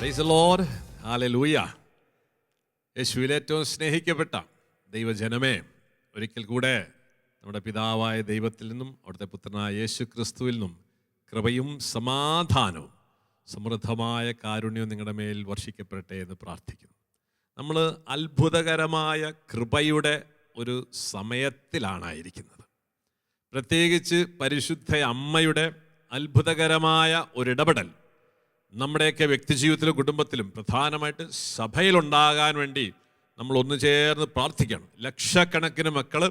Praise the Lord. Hallelujah. യേശുവിൽ ഏറ്റവും സ്നേഹിക്കപ്പെട്ട ദൈവജനമേ, ഒരിക്കൽ കൂടെ നമ്മുടെ പിതാവായ ദൈവത്തിൽ നിന്നും അവിടുത്തെ പുത്രനായ യേശു ക്രിസ്തുവിൽ നിന്നും കൃപയും സമാധാനവും സമൃദ്ധമായ കാരുണ്യവും നിങ്ങളുടെ മേൽ വർഷിക്കപ്പെടട്ടെ എന്ന് പ്രാർത്ഥിക്കുന്നു. നമ്മൾ അത്ഭുതകരമായ കൃപയുടെ ഒരു സമയത്തിലാണായിരിക്കുന്നത്. പ്രത്യേകിച്ച് പരിശുദ്ധ അമ്മയുടെ അത്ഭുതകരമായ ഒരിടപെടൽ നമ്മുടെയൊക്കെ വ്യക്തിജീവിതത്തിലും കുടുംബത്തിലും പ്രധാനമായിട്ട് സഭയിലുണ്ടാകാൻ വേണ്ടി നമ്മൾ ഒന്നു ചേർന്ന് പ്രാർത്ഥിക്കണം. ലക്ഷക്കണക്കിന് മക്കൾ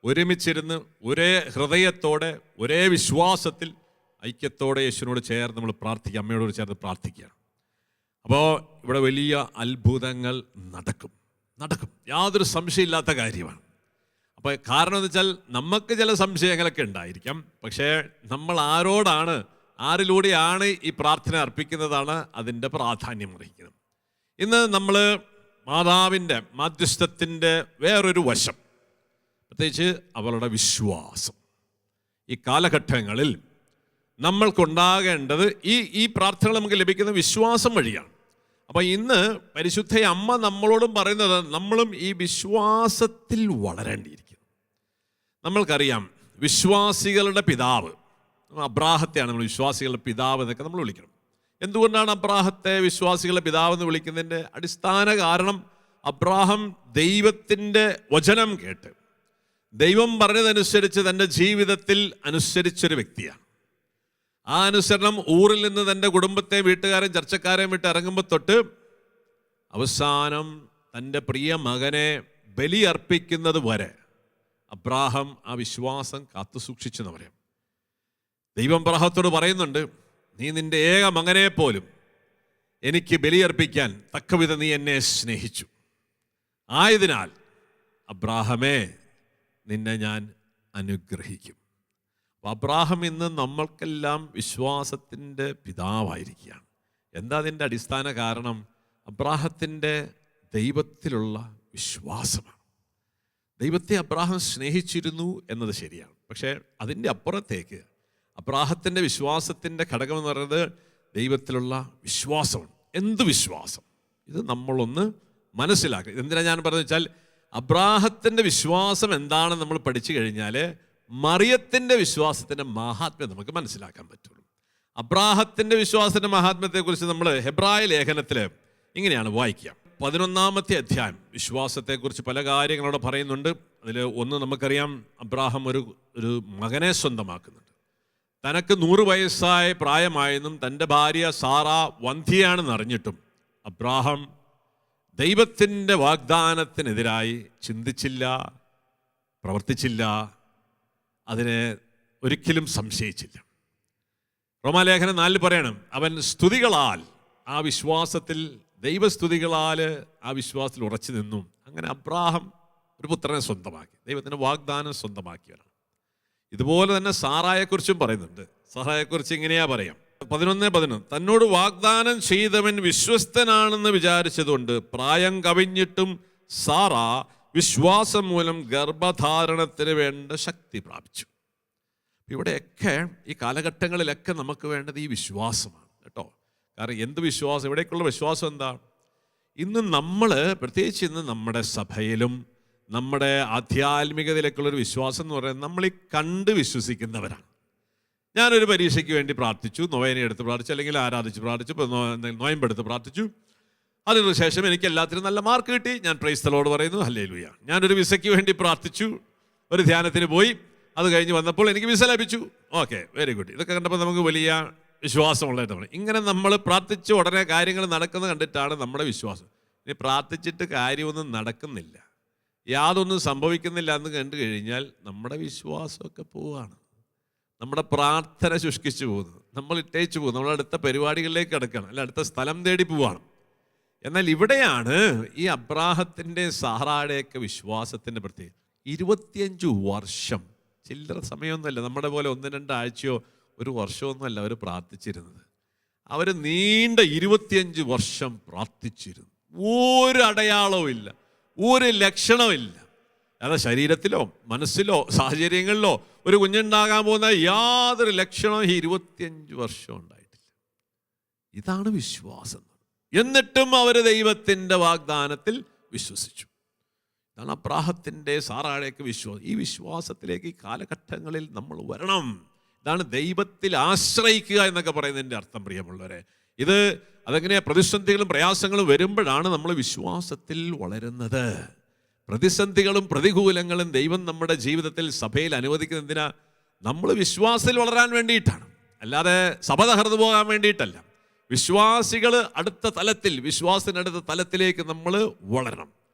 ഒരുമിച്ചിരുന്ന് ഒരേ ഹൃദയത്തോടെ ഒരേ വിശ്വാസത്തിൽ ഐക്യത്തോടെ യേശുവിനോട് ചേർന്ന് നമ്മൾ പ്രാർത്ഥിക്കുക, അമ്മയോട് ചേർന്ന് പ്രാർത്ഥിക്കുകയാണ്. അപ്പോൾ ഇവിടെ വലിയ അത്ഭുതങ്ങൾ നടക്കും, യാതൊരു സംശയമില്ലാത്ത കാര്യമാണ്. അപ്പോൾ കാരണം എന്ന് വെച്ചാൽ നമുക്ക് ചില സംശയങ്ങളൊക്കെ ഉണ്ടായിരിക്കാം, പക്ഷേ നമ്മൾ ആരിലൂടെയാണ് ഈ പ്രാർത്ഥന അർപ്പിക്കുന്നതാണ് അതിൻ്റെ പ്രാധാന്യം അറിയിക്കുന്നത്. ഇന്ന് നമ്മൾ മാതാവിൻ്റെ മാധ്യസ്ഥത്തിൻ്റെ വേറൊരു വശം, പ്രത്യേകിച്ച് അവളുടെ വിശ്വാസം, ഈ കാലഘട്ടങ്ങളിൽ നമ്മൾക്കുണ്ടാകേണ്ടത് ഈ പ്രാർത്ഥന നമുക്ക് ലഭിക്കുന്ന വിശ്വാസം വഴിയാണ്. അപ്പോൾ ഇന്ന് പരിശുദ്ധ അമ്മ നമ്മളോടും പറയുന്നത് നമ്മളും ഈ വിശ്വാസത്തിൽ വളരേണ്ടിയിരിക്കുന്നു. നമ്മൾക്കറിയാം, വിശ്വാസികളുടെ പിതാവ് അബ്രാഹത്തെയാണ് നമ്മൾ വിശ്വാസികളുടെ പിതാവ് എന്നൊക്കെ നമ്മൾ വിളിക്കണം. എന്തുകൊണ്ടാണ് അബ്രാഹത്തെ വിശ്വാസികളുടെ പിതാവ് എന്ന് വിളിക്കുന്നതിൻ്റെ അടിസ്ഥാന കാരണം, അബ്രാഹം ദൈവത്തിൻ്റെ വചനം കേട്ട് ദൈവം പറഞ്ഞതനുസരിച്ച് തൻ്റെ ജീവിതത്തിൽ അനുസരിച്ചൊരു വ്യക്തിയാണ്. ആ അനുസരണം ഊറിൽ നിന്ന് തൻ്റെ കുടുംബത്തെ, വീട്ടുകാരെയും ചർച്ചക്കാരെയും വിട്ട് ഇറങ്ങുമ്പോൾ തൊട്ട് അവസാനം തൻ്റെ പ്രിയ മകനെ ബലിയർപ്പിക്കുന്നത് വരെ അബ്രാഹം ആ വിശ്വാസം കാത്തു സൂക്ഷിച്ചെന്ന് പറയാം. ദൈവം അബ്രാഹത്തോട് പറയുന്നുണ്ട്, നീ നിൻ്റെ ഏക മകനെ പോലും എനിക്ക് ബലിയർപ്പിക്കാൻ തക്കവിധം നീ എന്നെ സ്നേഹിച്ചു. ആയതിനാൽ അബ്രാഹമേ, നിന്നെ ഞാൻ അനുഗ്രഹിക്കും. അപ്പോൾ അബ്രാഹം ഇന്ന് നമ്മൾക്കെല്ലാം വിശ്വാസത്തിൻ്റെ പിതാവായിരിക്കുകയാണ്. എന്താ അതിൻ്റെ അടിസ്ഥാന കാരണം? അബ്രാഹത്തിൻ്റെ ദൈവത്തിലുള്ള വിശ്വാസമാണ്. ദൈവത്തെ അബ്രാഹം സ്നേഹിച്ചിരുന്നു എന്നത് ശരിയാണ്, പക്ഷേ അതിൻ്റെ അപ്പുറത്തേക്ക് അബ്രാഹത്തിൻ്റെ വിശ്വാസത്തിൻ്റെ ഘടകം എന്ന് പറയുന്നത് ദൈവത്തിലുള്ള വിശ്വാസമാണ്. എന്ത് വിശ്വാസം? ഇത് നമ്മളൊന്ന് മനസ്സിലാക്കുക. എന്തിനാണ് ഞാൻ പറഞ്ഞത് വെച്ചാൽ, അബ്രാഹത്തിൻ്റെ വിശ്വാസം എന്താണെന്ന് നമ്മൾ പഠിച്ചു കഴിഞ്ഞാൽ മറിയത്തിൻ്റെ വിശ്വാസത്തിൻ്റെ മഹാത്മ്യം നമുക്ക് മനസ്സിലാക്കാൻ പറ്റുള്ളൂ. അബ്രാഹത്തിൻ്റെ വിശ്വാസത്തിൻ്റെ മഹാത്മ്യത്തെക്കുറിച്ച് നമ്മൾ ഹെബ്രായ ലേഖനത്തിൽ ഇങ്ങനെയാണ് വായിക്കുക. 11-ാമത്തെ അധ്യായം വിശ്വാസത്തെക്കുറിച്ച് പല കാര്യങ്ങളോട് പറയുന്നുണ്ട്. അതിൽ ഒന്ന് നമുക്കറിയാം, അബ്രാഹം ഒരു മകനെ സ്വന്തമാക്കുന്നുണ്ട്. തനക്ക് 100 വയസ്സായ പ്രായമായെന്നും തൻ്റെ ഭാര്യ സാറ വന്ധ്യയാണെന്ന് അറിഞ്ഞിട്ടും അബ്രാഹം ദൈവത്തിൻ്റെ വാഗ്ദാനത്തിനെതിരായി ചിന്തിച്ചില്ല, പ്രവർത്തിച്ചില്ല, അതിനെ ഒരിക്കലും സംശയിച്ചില്ല. റോമാലേഖനം 4 പറയണം, അവൻ സ്തുതികളാൽ ആ വിശ്വാസത്തിൽ, ദൈവസ്തുതികളാൽ ആ വിശ്വാസത്തിൽ ഉറച്ചു നിന്നു. അങ്ങനെ അബ്രാഹം ഒരു പുത്രനെ സ്വന്തമാക്കി, ദൈവത്തിൻ്റെ വാഗ്ദാനം സ്വന്തമാക്കിയവരാണ്. ഇതുപോലെ തന്നെ സാറായെക്കുറിച്ചും പറയുന്നുണ്ട്. സാറായെക്കുറിച്ച് ഇങ്ങനെയാ പറയാം, 11:11, തന്നോട് വാഗ്ദാനം ചെയ്തവൻ വിശ്വസ്തനാണെന്ന് വിചാരിച്ചതുകൊണ്ട് പ്രായം കവിഞ്ഞിട്ടും സാറ വിശ്വാസം മൂലം ഗർഭധാരണത്തിന് വേണ്ട ശക്തി പ്രാപിച്ചു. ഇവിടെയൊക്കെ ഈ കാലഘട്ടങ്ങളിലൊക്കെ നമുക്ക് വേണ്ടത് ഈ വിശ്വാസമാണ് കേട്ടോ. കാരണം എന്ത് വിശ്വാസം? ഇവിടേക്കുള്ള വിശ്വാസം എന്താ? ഇന്ന് നമ്മൾ, പ്രത്യേകിച്ച് ഇന്ന് നമ്മുടെ സഭയിലും നമ്മുടെ ആധ്യാത്മികതയിലേക്കുള്ളൊരു വിശ്വാസം എന്ന് പറയുന്നത് നമ്മൾ ഈ കണ്ട് വിശ്വസിക്കുന്നവരാണ്. ഞാനൊരു പരീക്ഷയ്ക്ക് വേണ്ടി പ്രാർത്ഥിച്ചു, നൊവേനയെടുത്ത് പ്രാർത്ഥിച്ചു, അല്ലെങ്കിൽ ആരാധിച്ച് പ്രാർത്ഥിച്ചു, നോയമ്പെടുത്ത് പ്രാർത്ഥിച്ചു. അതിനുശേഷം എനിക്ക് എല്ലാത്തിനും നല്ല മാർക്ക് കിട്ടി. ഞാൻ പ്രൈസ് ദി ലോർഡ് പറയുന്നു, ഹല്ലേലൂയ. ഞാനൊരു വിസയ്ക്ക് വേണ്ടി പ്രാർത്ഥിച്ചു, ഒരു ധ്യാനത്തിന് പോയി, അത് കഴിഞ്ഞ് വന്നപ്പോൾ എനിക്ക് വിസ ലഭിച്ചു. Okay, very good. ഇതൊക്കെ കണ്ടപ്പോൾ നമുക്ക് വലിയ വിശ്വാസമുള്ളതായിട്ടാണ്. ഇങ്ങനെ നമ്മൾ പ്രാർത്ഥിച്ച് ഉടനെ കാര്യങ്ങൾ നടക്കുന്നത് കണ്ടിട്ടാണ് നമ്മുടെ വിശ്വാസം. ഇനി പ്രാർത്ഥിച്ചിട്ട് കാര്യമൊന്നും നടക്കുന്നില്ല, യാതൊന്നും സംഭവിക്കുന്നില്ല എന്ന് കണ്ടു കഴിഞ്ഞാൽ നമ്മുടെ വിശ്വാസമൊക്കെ പോവുകയാണ്. നമ്മുടെ പ്രാർത്ഥന ശുഷ്കിച്ചു പോകുന്നു, നമ്മൾ ഇട്ടേച്ചു പോകുന്നു, നമ്മൾ അടുത്ത പരിപാടികളിലേക്ക് കിടക്കണം, അല്ല അടുത്ത സ്ഥലം തേടി പോവാണ്. എന്നാൽ ഇവിടെയാണ് ഈ അബ്രാഹത്തിൻ്റെ സാറായുടെയൊക്കെ വിശ്വാസത്തിൻ്റെ പ്രത്യേകത. 25 വർഷം, ചില്ലറ സമയമൊന്നുമല്ല, നമ്മുടെ പോലെ 1-2 ആഴ്ചയോ ഒരു വർഷമൊന്നുമല്ല അവർ പ്രാർത്ഥിച്ചിരുന്നത്. അവർ നീണ്ട 25 വർഷം പ്രാർത്ഥിച്ചിരുന്നു. ഒരു അടയാളവും ഇല്ല, ഒരു ലക്ഷണമില്ല. അതാ ശരീരത്തിലോ മനസ്സിലോ സാഹചര്യങ്ങളിലോ ഒരു കുഞ്ഞുണ്ടാകാൻ പോകുന്ന യാതൊരു ലക്ഷണവും ഈ 25 വർഷം ഉണ്ടായിട്ടില്ല. ഇതാണ് വിശ്വാസം. എന്നിട്ടും അവർ ദൈവത്തിൻ്റെ വാഗ്ദാനത്തിൽ വിശ്വസിച്ചു. ഇതാണ് അബ്രാഹത്തിൻ്റെ സാറാഴേക്ക് വിശ്വാസം. ഈ വിശ്വാസത്തിലേക്ക് ഈ കാലഘട്ടങ്ങളിൽ നമ്മൾ വരണം. ഇതാണ് ദൈവത്തിൽ ആശ്രയിക്കുക എന്നൊക്കെ പറയുന്നതിൻ്റെ അർത്ഥം, പ്രിയമുള്ളവരെ. അതെങ്ങനെയാ? പ്രതിസന്ധികളും പ്രയാസങ്ങളും വരുമ്പോഴാണ് നമ്മൾ വിശ്വാസത്തിൽ വളരുന്നത്. പ്രതിസന്ധികളും പ്രതികൂലങ്ങളും ദൈവം നമ്മുടെ ജീവിതത്തിൽ, സഭയിൽ അനുവദിക്കുന്നത് എന്തിനാ? നമ്മൾ വിശ്വാസത്തിൽ വളരാൻ വേണ്ടിയിട്ടാണ്, അല്ലാതെ സഭ തകർന്നു പോകാൻ വേണ്ടിയിട്ടല്ല. വിശ്വാസികൾ അടുത്ത തലത്തിൽ, വിശ്വാസത്തിനടുത്ത തലത്തിലേക്ക് നമ്മൾ വളരണം.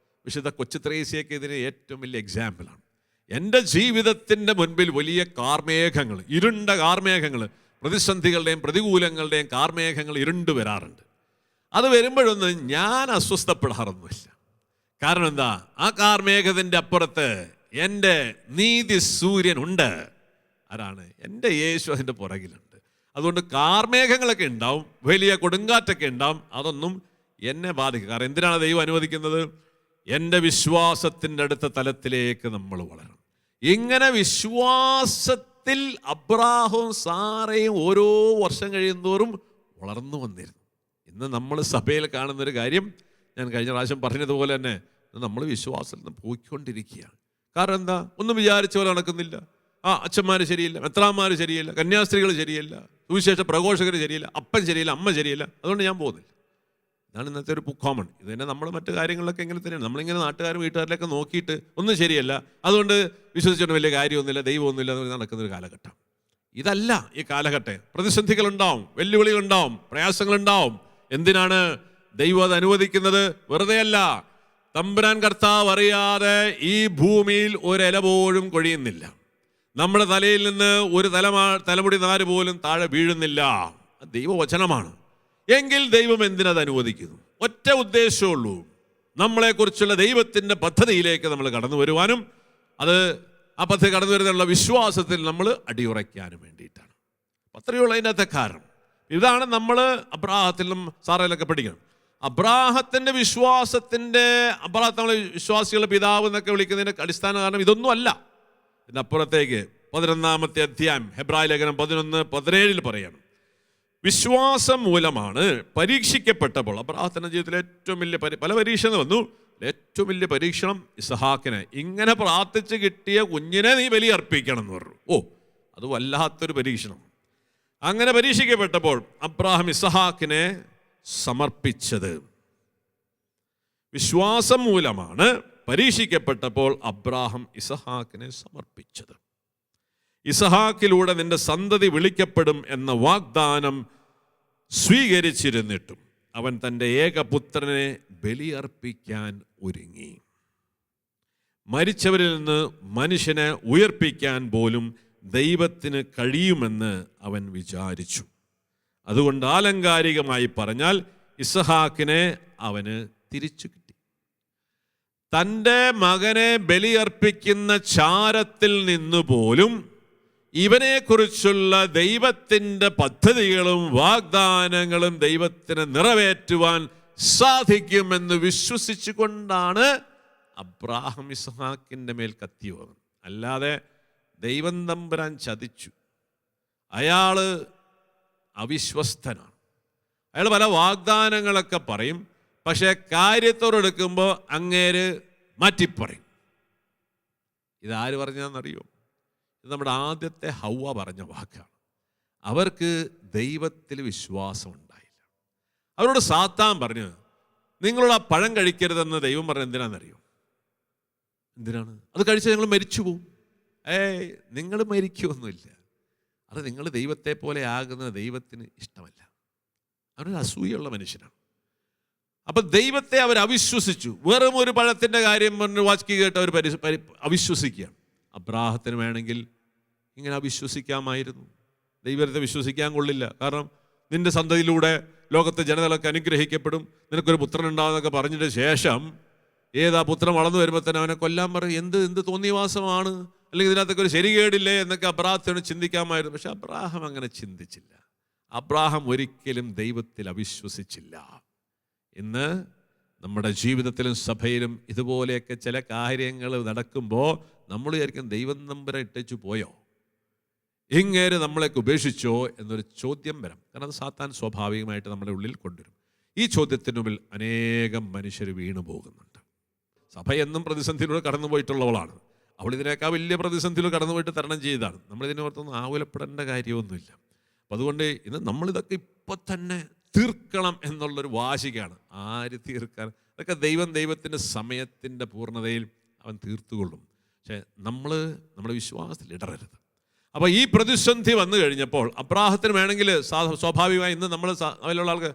വിശുദ്ധ കൊച്ചു ത്രേസ്യയ്ക്ക് ഇതിന് ഏറ്റവും വലിയ എക്സാമ്പിളാണ്. എൻ്റെ ജീവിതത്തിൻ്റെ മുൻപിൽ വലിയ കാർമേഘങ്ങൾ, ഇരുണ്ട കാർമേഘങ്ങൾ, പ്രതിസന്ധികളുടെയും പ്രതികൂലങ്ങളുടെയും കാർമേഘങ്ങൾ ഇരുണ്ട് വരാറുണ്ട്. അത് വരുമ്പോഴൊന്നും ഞാൻ അസ്വസ്ഥപ്പെടാറൊന്നുമില്ല. കാരണം എന്താ? ആ കാർമേഘത്തിൻ്റെ അപ്പുറത്ത് എൻ്റെ നീതി സൂര്യനുണ്ട്. ആരാണ്? എൻ്റെ യേശു അതിൻ്റെ പുറകിലുണ്ട്. അതുകൊണ്ട് കാർമേഘങ്ങളൊക്കെ ഉണ്ടാവും, വലിയ കൊടുങ്കാറ്റൊക്കെ ഉണ്ടാവും, അതൊന്നും എന്നെ ബാധിക്കും. കാരണം എന്തിനാണ് ദൈവം അനുവദിക്കുന്നത്? എൻ്റെ വിശ്വാസത്തിൻ്റെ അടുത്ത തലത്തിലേക്ക് നമ്മൾ വളരണം. ഇങ്ങനെ വിശ്വാസത്തിൽ അബ്രാഹവും സാറയും ഓരോ വർഷം കഴിയുന്തോറും വളർന്നു വന്നിരുന്നു. ഇന്ന് നമ്മൾ സഭയിൽ കാണുന്നൊരു കാര്യം, ഞാൻ കഴിഞ്ഞ പ്രാവശ്യം പറഞ്ഞതുപോലെ തന്നെ, നമ്മൾ വിശ്വാസത്തിൽ നിന്ന് പോയിക്കൊണ്ടിരിക്കുകയാണ്. കാരണം എന്താ? ഒന്നും വിചാരിച്ച പോലെ നടക്കുന്നില്ല. അച്ഛന്മാർ ശരിയില്ല, മെത്രാന്മാർ ശരിയില്ല, കന്യാസ്ത്രീകൾ ശരിയല്ല, സുവിശേഷ പ്രഘോഷകർ ശരിയില്ല, അപ്പൻ ശരിയില്ല, അമ്മ ശരിയില്ല, അതുകൊണ്ട് ഞാൻ പോകുന്നില്ല. ഇതാണ് ഇന്നത്തെ ഒരു കോമൺ. ഇത് തന്നെ നമ്മൾ മറ്റു കാര്യങ്ങളിലൊക്കെ ഇങ്ങനെ തന്നെയാണ്. നമ്മളിങ്ങനെ നാട്ടുകാരും വീട്ടുകാരിലൊക്കെ നോക്കിയിട്ട് ഒന്നും ശരിയല്ല, അതുകൊണ്ട് വിശ്വസിച്ചിട്ട് വലിയ കാര്യമൊന്നുമില്ല, ദൈവമൊന്നുമില്ല എന്ന് നടക്കുന്നൊരു കാലഘട്ടം. ഇതല്ല ഈ കാലഘട്ടം. പ്രതിസന്ധികളുണ്ടാവും, വെല്ലുവിളികളുണ്ടാവും, പ്രയാസങ്ങളുണ്ടാവും. എന്തിനാണ് ദൈവം അത് അനുവദിക്കുന്നത്? വെറുതെയല്ല. തമ്പുരാൻ കർത്താവ് അറിയാതെ ഈ ഭൂമിയിൽ ഒരില പോലും കൊഴിയുന്നില്ല. നമ്മുടെ തലയിൽ നിന്ന് ഒരു തലമുടി നാര് പോലും താഴെ വീഴുന്നില്ല. ദൈവവചനമാണ്. എങ്കിൽ ദൈവം എന്തിനത് അനുവദിക്കുന്നു? ഒറ്റ ഉദ്ദേശമുള്ളൂ, നമ്മളെക്കുറിച്ചുള്ള ദൈവത്തിൻ്റെ പദ്ധതിയിലേക്ക് നമ്മൾ കടന്നു വരുവാനും ആ പദ്ധതി കടന്നു വരുന്നുള്ള വിശ്വാസത്തിൽ നമ്മൾ അടിയുറയ്ക്കാനും വേണ്ടിയിട്ടാണ്. അത്രയുള്ള അതിനകത്തെ കാരണം. ഇതാണ് നമ്മൾ അബ്രാഹത്തിലും സാറയിലൊക്കെ പഠിക്കണം. അബ്രാഹത്തിൻ്റെ അബ്രാഹത്തെ നമ്മൾ വിശ്വാസികളുടെ പിതാവ് എന്നൊക്കെ വിളിക്കുന്നതിൻ്റെ അടിസ്ഥാന കാരണം ഇതൊന്നും അല്ല. ഇതിനപ്പുറത്തേക്ക് 11-ാമത്തെ അധ്യായം ഹെബ്രായ ലേഖനം 11:17 പറയണം. വിശ്വാസം മൂലമാണ് പരീക്ഷിക്കപ്പെട്ടപ്പോൾ, അബ്രാഹത്തിന്റെ ജീവിതത്തിൽ ഏറ്റവും വലിയ പല പരീക്ഷണം വന്നു, ഏറ്റവും വലിയ പരീക്ഷണം ഇസഹാക്കിനെ, ഇങ്ങനെ പ്രാർത്ഥിച്ച് കിട്ടിയ കുഞ്ഞിനെ നീ ബലിയർപ്പിക്കണം എന്ന് പറഞ്ഞു. അത് വല്ലാത്തൊരു പരീക്ഷണം. അങ്ങനെ പരീക്ഷിക്കപ്പെട്ടപ്പോൾ അബ്രാഹാം ഇസഹാക്കിനെ സമർപ്പിച്ചത്. വിശ്വാസം മൂലമാണ് പരീക്ഷിക്കപ്പെട്ടപ്പോൾ അബ്രാഹാം ഇസഹാക്കിനെ സമർപ്പിച്ചത്. ഇസഹാക്കിലൂടെ നിന്റെ സന്തതി വിളിക്കപ്പെടും എന്ന വാഗ്ദാനം സ്വീകരിച്ചിരുന്നിട്ടും അവൻ തൻ്റെ ഏകപുത്രനെ ബലിയർപ്പിക്കാൻ ഒരുങ്ങി. മരിച്ചവരിൽ നിന്ന് മനുഷ്യനെ ഉയർപ്പിക്കാൻ പോലും ദൈവത്തിന് കഴിയുമെന്ന് അവൻ വിചാരിച്ചു. അതുകൊണ്ട് ആലങ്കാരികമായി പറഞ്ഞാൽ ഇസഹാക്കിനെ അവന് തിരിച്ചു കിട്ടി. തൻ്റെ മകനെ ബലിയർപ്പിക്കുന്ന ചാരത്തിൽ നിന്നുപോലും ഇവനെക്കുറിച്ചുള്ള ദൈവത്തിൻ്റെ പദ്ധതികളും വാഗ്ദാനങ്ങളും ദൈവത്തിന് നിറവേറ്റുവാൻ സാധിക്കുമെന്ന് വിശ്വസിച്ചുകൊണ്ടാണ് അബ്രാഹാം ഇസ്ഹാക്കിൻ്റെ മേൽ കത്തി വന്നത്. അല്ലാതെ ദൈവം തമ്പുരാൻ ചതിച്ചു. അയാൾ അവിശ്വസ്തനാണ്. അയാൾ പല വാഗ്ദാനങ്ങളൊക്കെ പറയും, പക്ഷേ കാര്യത്തോടെടുക്കുമ്പോൾ അങ്ങേര് മാറ്റിപ്പറയും. ഇതാര് പറഞ്ഞാന്നറിയോ? ഇത് നമ്മുടെ ആദ്യത്തെ ഹൗവ പറഞ്ഞ വാക്കാണ്. അവർക്ക് ദൈവത്തിൽ വിശ്വാസം ഉണ്ടായില്ല. അവരോട് സാത്താൻ പറഞ്ഞു, നിങ്ങളോട് ആ പഴം കഴിക്കരുതെന്ന് ദൈവം പറഞ്ഞത് എന്തിനാണെന്നറിയോ? എന്തിനാണ്? അത് കഴിച്ചാൽ നിങ്ങൾ മരിച്ചു പോവും. നിങ്ങൾ മരിക്കുമൊന്നുമില്ല. അത് നിങ്ങൾ ദൈവത്തെ പോലെ ആകുന്നത് ദൈവത്തിന് ഇഷ്ടമല്ല. അവരൊരു അസൂയുള്ള മനുഷ്യനാണ്. അപ്പം ദൈവത്തെ അവർ അവിശ്വസിച്ചു. വെറും ഒരു പഴത്തിൻ്റെ കാര്യം പറഞ്ഞ് വാക്ക് കേട്ട് അവർ അവിശ്വസിക്കുകയാണ്. അബ്രാഹത്തിന് വേണമെങ്കിൽ ഇങ്ങനെ അവിശ്വസിക്കാമായിരുന്നു. ദൈവത്തെ വിശ്വസിക്കാൻ കൊള്ളില്ല. കാരണം നിന്റെ സന്തതിയിലൂടെ ലോകത്തെ ജനതകളൊക്കെ അനുഗ്രഹിക്കപ്പെടും, നിനക്കൊരു പുത്രൻ ഉണ്ടാകുന്നൊക്കെ പറഞ്ഞിട്ട് ശേഷം പുത്രൻ വളർന്നു വരുമ്പോൾ തന്നെ അവനെ കൊല്ലാൻ പറയും. എന്ത് തോന്നിയവാസമാണ്, അല്ലെങ്കിൽ ഇതിനകത്തൊക്കെ ഒരു ശരികേടില്ലേ എന്നൊക്കെ അബ്രാഹത്തിന് ചിന്തിക്കാമായിരുന്നു. പക്ഷെ അബ്രാഹാം അങ്ങനെ ചിന്തിച്ചില്ല. അബ്രാഹാം ഒരിക്കലും ദൈവത്തിൽ അവിശ്വസിച്ചില്ല. ഇന്ന് നമ്മുടെ ജീവിതത്തിലും സഭയിലും ഇതുപോലെയൊക്കെ ചില കാര്യങ്ങൾ നടക്കുമ്പോൾ നമ്മൾ വിചാരിക്കും ദൈവം നമ്പരെ ഇട്ടു പോയോ, ഇങ്ങേര് നമ്മളെയൊക്കെ ഉപേക്ഷിച്ചോ എന്നൊരു ചോദ്യം വരാം. കാരണം അത് സാത്താൻ സ്വാഭാവികമായിട്ട് നമ്മുടെ ഉള്ളിൽ കൊണ്ടുവരും. ഈ ചോദ്യത്തിന് മുമ്പിൽ അനേകം മനുഷ്യർ വീണു പോകുന്നുണ്ട്. സഭ എന്നും പ്രതിസന്ധിയിലൂടെ കടന്നു പോയിട്ടുള്ളവളാണ്. അവൾ ഇതിനേക്കാൾ വലിയ പ്രതിസന്ധിയിലൂടെ കടന്നുപോയിട്ട് തരണം ചെയ്തതാണ്. നമ്മളിതിനോർത്തൊന്നും ആകുലപ്പെടേണ്ട കാര്യമൊന്നുമില്ല. അപ്പം അതുകൊണ്ട് ഇന്ന് നമ്മളിതൊക്കെ ഇപ്പം തന്നെ തീർക്കണം എന്നുള്ളൊരു വാശിക്കാണ്. ആര് തീർക്കാൻ? അതൊക്കെ ദൈവത്തിൻ്റെ സമയത്തിൻ്റെ പൂർണ്ണതയിൽ അവൻ തീർത്തുകൊള്ളും. പക്ഷേ നമ്മുടെ വിശ്വാസത്തിൽ ഇടറരുത്. അപ്പോൾ ഈ പ്രതിസന്ധി വന്നു കഴിഞ്ഞപ്പോൾ അബ്രാഹത്തിന് വേണമെങ്കിൽ സ്വാഭാവികമായി ഇന്ന് നമ്മൾ അതിലുള്ള ആൾക്ക്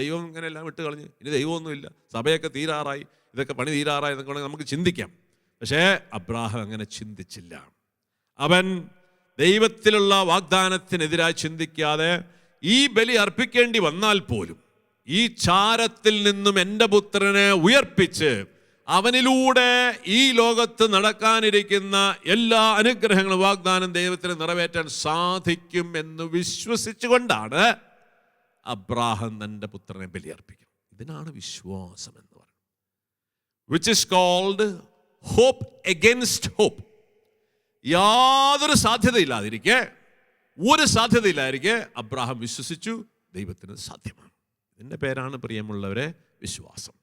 ദൈവം ഇങ്ങനെ എല്ലാം വിട്ട് കളഞ്ഞ് ഇനി ദൈവമൊന്നുമില്ല, സഭയൊക്കെ തീരാറായി, ഇതൊക്കെ പണി തീരാറായി എന്നൊക്കെ നമുക്ക് ചിന്തിക്കാം. പക്ഷേ അബ്രാഹാം അങ്ങനെ ചിന്തിച്ചില്ല. അവൻ ദൈവത്തിലുള്ള വാഗ്ദാനത്തിനെതിരായി ചിന്തിക്കാതെ ഈ ബലി അർപ്പിക്കേണ്ടി വന്നാൽ പോലും ഈ ചാരത്തിൽ നിന്നും എൻ്റെ പുത്രനെ ഉയർപ്പിച്ച് അവനിലൂടെ ഈ ലോകത്ത് നടക്കാനിരിക്കുന്ന എല്ലാ അനുഗ്രഹങ്ങളും വാഗ്ദാനം ദൈവത്തിന് നിറവേറ്റാൻ സാധിക്കും എന്ന് വിശ്വസിച്ചുകൊണ്ടാണ് അബ്രാഹാം തൻ്റെ പുത്രനെ ബലിയർപ്പിക്കുന്നത്. ഇതിനാണ് വിശ്വാസം എന്ന് പറയുന്നത്. which is called hope against hope. യാതൊരു സാധ്യതയില്ലാതിരിക്കെ, ഒരു സാധ്യതയില്ലായിരിക്കെ അബ്രാഹാം വിശ്വസിച്ചു, ദൈവത്തിന് സാധ്യമാണ്. ഇതിൻ്റെ പേരാണ് പ്രിയമുള്ളവരെ വിശ്വാസം.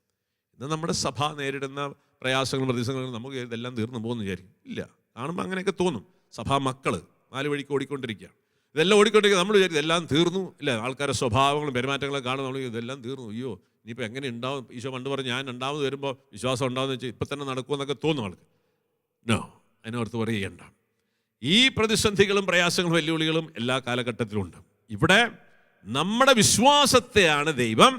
ഇന്ന് നമ്മുടെ സഭ നേരിടുന്ന പ്രയാസങ്ങളും പ്രതിസന്ധികളും നമുക്ക് ഇതെല്ലാം തീർന്നു പോകുന്നു വിചാരിക്കും. ഇല്ല, കാണുമ്പോൾ അങ്ങനെയൊക്കെ തോന്നും. സഭാ മക്കൾ 4 വഴിക്ക് ഓടിക്കൊണ്ടിരിക്കുകയാണ്. ഇതെല്ലാം ഓടിക്കൊണ്ടിരിക്കുക. നമ്മൾ വിചാരിക്കും ഇതെല്ലാം തീർന്നു. ഇല്ല, ആൾക്കാരുടെ സ്വഭാവങ്ങളും പെരുമാറ്റങ്ങളും കാണും. നമ്മൾ ഇതെല്ലാം തീർന്നു, അയ്യോ ഇനിയിപ്പോൾ എങ്ങനെ ഉണ്ടാവും? ഈശോ പണ്ട് പറഞ്ഞ് ഞാൻ രണ്ടാമത് വരുമ്പോൾ വിശ്വാസം ഉണ്ടാവുമെന്ന് വെച്ചാൽ ഇപ്പം തന്നെ നടക്കുമെന്നൊക്കെ തോന്നും ആൾക്ക്. നോ, അതിനോർത്ത് പറയുകയണ്ട. ഈ പ്രതിസന്ധികളും പ്രയാസങ്ങളും വെല്ലുവിളികളും എല്ലാ കാലഘട്ടത്തിലും ഉണ്ട്. ഇവിടെ നമ്മുടെ വിശ്വാസത്തെയാണ് ദൈവം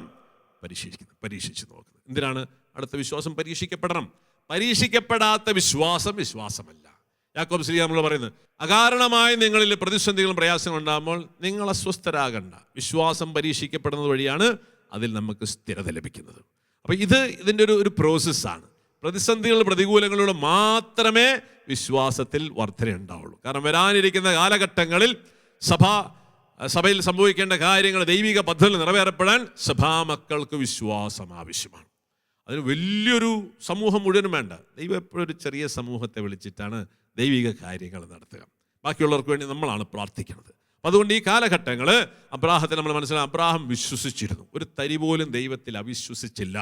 പരീക്ഷിച്ച് നോക്കുന്നത്. എന്തിനാണ്? അടുത്ത വിശ്വാസം പരീക്ഷിക്കപ്പെടണം. പരീക്ഷിക്കപ്പെടാത്ത വിശ്വാസം വിശ്വാസമല്ല. യാക്കോബ് ശ്രീ നമ്മൾ പറയുന്നത്, അകാരണമായി നിങ്ങളിൽ പ്രതിസന്ധികളും പ്രയാസങ്ങളും ഉണ്ടാകുമ്പോൾ നിങ്ങൾ അസ്വസ്ഥരാകണ്ട. വിശ്വാസം പരീക്ഷിക്കപ്പെടുന്നത് വഴിയാണ് അതിൽ നമുക്ക് സ്ഥിരത ലഭിക്കുന്നത്. അപ്പോൾ ഇതിൻ്റെ ഒരു പ്രോസസ്സാണ്. പ്രതിസന്ധികൾ പ്രതികൂലങ്ങളിലൂടെ മാത്രമേ വിശ്വാസത്തിൽ വർധന ഉണ്ടാവുള്ളൂ. കാരണം വരാനിരിക്കുന്ന കാലഘട്ടങ്ങളിൽ സഭയിൽ സംഭവിക്കേണ്ട കാര്യങ്ങൾ, ദൈവിക പദ്ധതികൾ നിറവേറപ്പെടാൻ സഭാമക്കൾക്ക് വിശ്വാസം ആവശ്യമാണ്. അതിന് വലിയൊരു സമൂഹം മുഴുവനും വേണ്ട. ദൈവം എപ്പോഴും ഒരു ചെറിയ സമൂഹത്തെ വിളിച്ചിട്ടാണ് ദൈവിക കാര്യങ്ങൾ നടത്തുക. ബാക്കിയുള്ളവർക്ക് വേണ്ടി നമ്മളാണ് പ്രാർത്ഥിക്കുന്നത്. അപ്പം അതുകൊണ്ട് ഈ കാലഘട്ടങ്ങൾ അബ്രാഹത്തെ നമ്മൾ മനസ്സിലാക്കാം. അബ്രാഹാം വിശ്വസിച്ചിരുന്നു, ഒരു തരി പോലും ദൈവത്തിൽ അവിശ്വസിച്ചില്ല.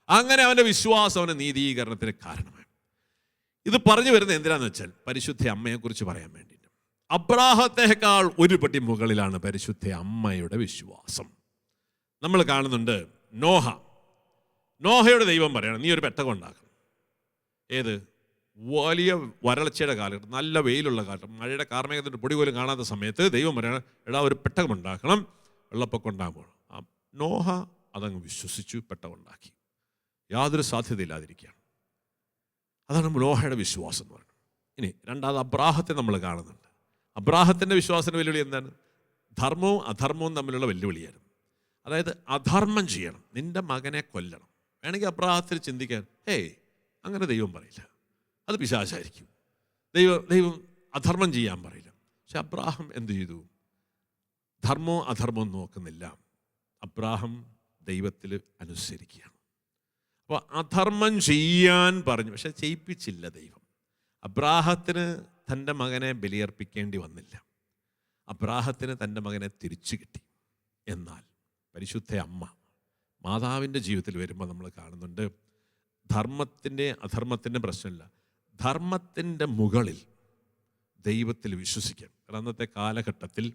അങ്ങനെ അവൻ്റെ വിശ്വാസം അവൻ്റെ നീതീകരണത്തിന് കാരണമായി. ഇത് പറഞ്ഞു വരുന്നത് എന്തിനാന്ന് വെച്ചാൽ പരിശുദ്ധ അമ്മയെക്കുറിച്ച് പറയാൻ വേണ്ടിയിട്ട്. അബ്രാഹത്തേക്കാൾ ഒരു പടി മുകളിലാണ് പരിശുദ്ധ അമ്മയുടെ വിശ്വാസം. നമ്മൾ കാണുന്നുണ്ട് നോഹയുടെ ദൈവം പറയണം, നീ ഒരു പെട്ടകം ഉണ്ടാക്കണം. ഏത്? വലിയ വരൾച്ചയുടെ കാലഘട്ടം, നല്ല വെയിലുള്ള കാലം, മഴയുടെ കാർമേഘത്തിൻ്റെ പൊടി പോലും കാണാത്ത സമയത്ത് ദൈവം പറയണം, എടാ ഒരു പെട്ടകം ഉണ്ടാക്കണം, വെള്ളപ്പൊക്കം ഉണ്ടാകുമ്പോൾ. നോഹ അതങ്ങ് വിശ്വസിച്ചു, പെട്ടകം ഉണ്ടാക്കി. യാതൊരു സാധ്യതയില്ലാതിരിക്കുകയാണ്. അതാണ് നോഹയുടെ വിശ്വാസം എന്ന് പറയുന്നത്. ഇനി രണ്ടാമത് അബ്രാഹത്തെ നമ്മൾ കാണുന്നുണ്ട്. അബ്രാഹത്തിൻ്റെ വിശ്വാസത്തിൻ്റെ വെല്ലുവിളി എന്താണ്? ധർമ്മവും അധർമ്മവും തമ്മിലുള്ള വെല്ലുവിളിയായിരുന്നു. അതായത് അധർമ്മം ചെയ്യണം, നിന്റെ മകനെ കൊല്ലണം. വേണമെങ്കിൽ അബ്രാഹത്തിൽ ചിന്തിക്കാൻ, അങ്ങനെ ദൈവം പറയില്ല, അത് പിശാചായിരിക്കും. ദൈവം അധർമ്മം ചെയ്യാൻ പറയില്ല. പക്ഷെ അബ്രാഹം എന്ത് ചെയ്തു? ധർമ്മവും അധർമ്മവും നോക്കുന്നില്ല. അബ്രാഹം ദൈവത്തിൽ അനുസരിക്കുകയാണ്. അപ്പോൾ അധർമ്മം ചെയ്യാൻ പറഞ്ഞു, പക്ഷെ ചെയ്യിപ്പിച്ചില്ല ദൈവം. അബ്രാഹത്തിന് തൻ്റെ മകനെ ബലിയർപ്പിക്കേണ്ടി വന്നില്ല. അബ്രാഹത്തിന് തൻ്റെ മകനെ തിരിച്ചു കിട്ടി. എന്നാൽ പരിശുദ്ധ അമ്മ മാതാവിൻ്റെ ജീവിതത്തിൽ വരുമ്പോൾ നമ്മൾ കാണുന്നുണ്ട്, ധർമ്മത്തിൻ്റെ അധർമ്മത്തിൻ്റെ പ്രശ്നമില്ല, ധർമ്മത്തിൻ്റെ മുകളിൽ ദൈവത്തിൽ വിശ്വസിക്കാം. കാരണം അന്നത്തെ കാലഘട്ടത്തിൽ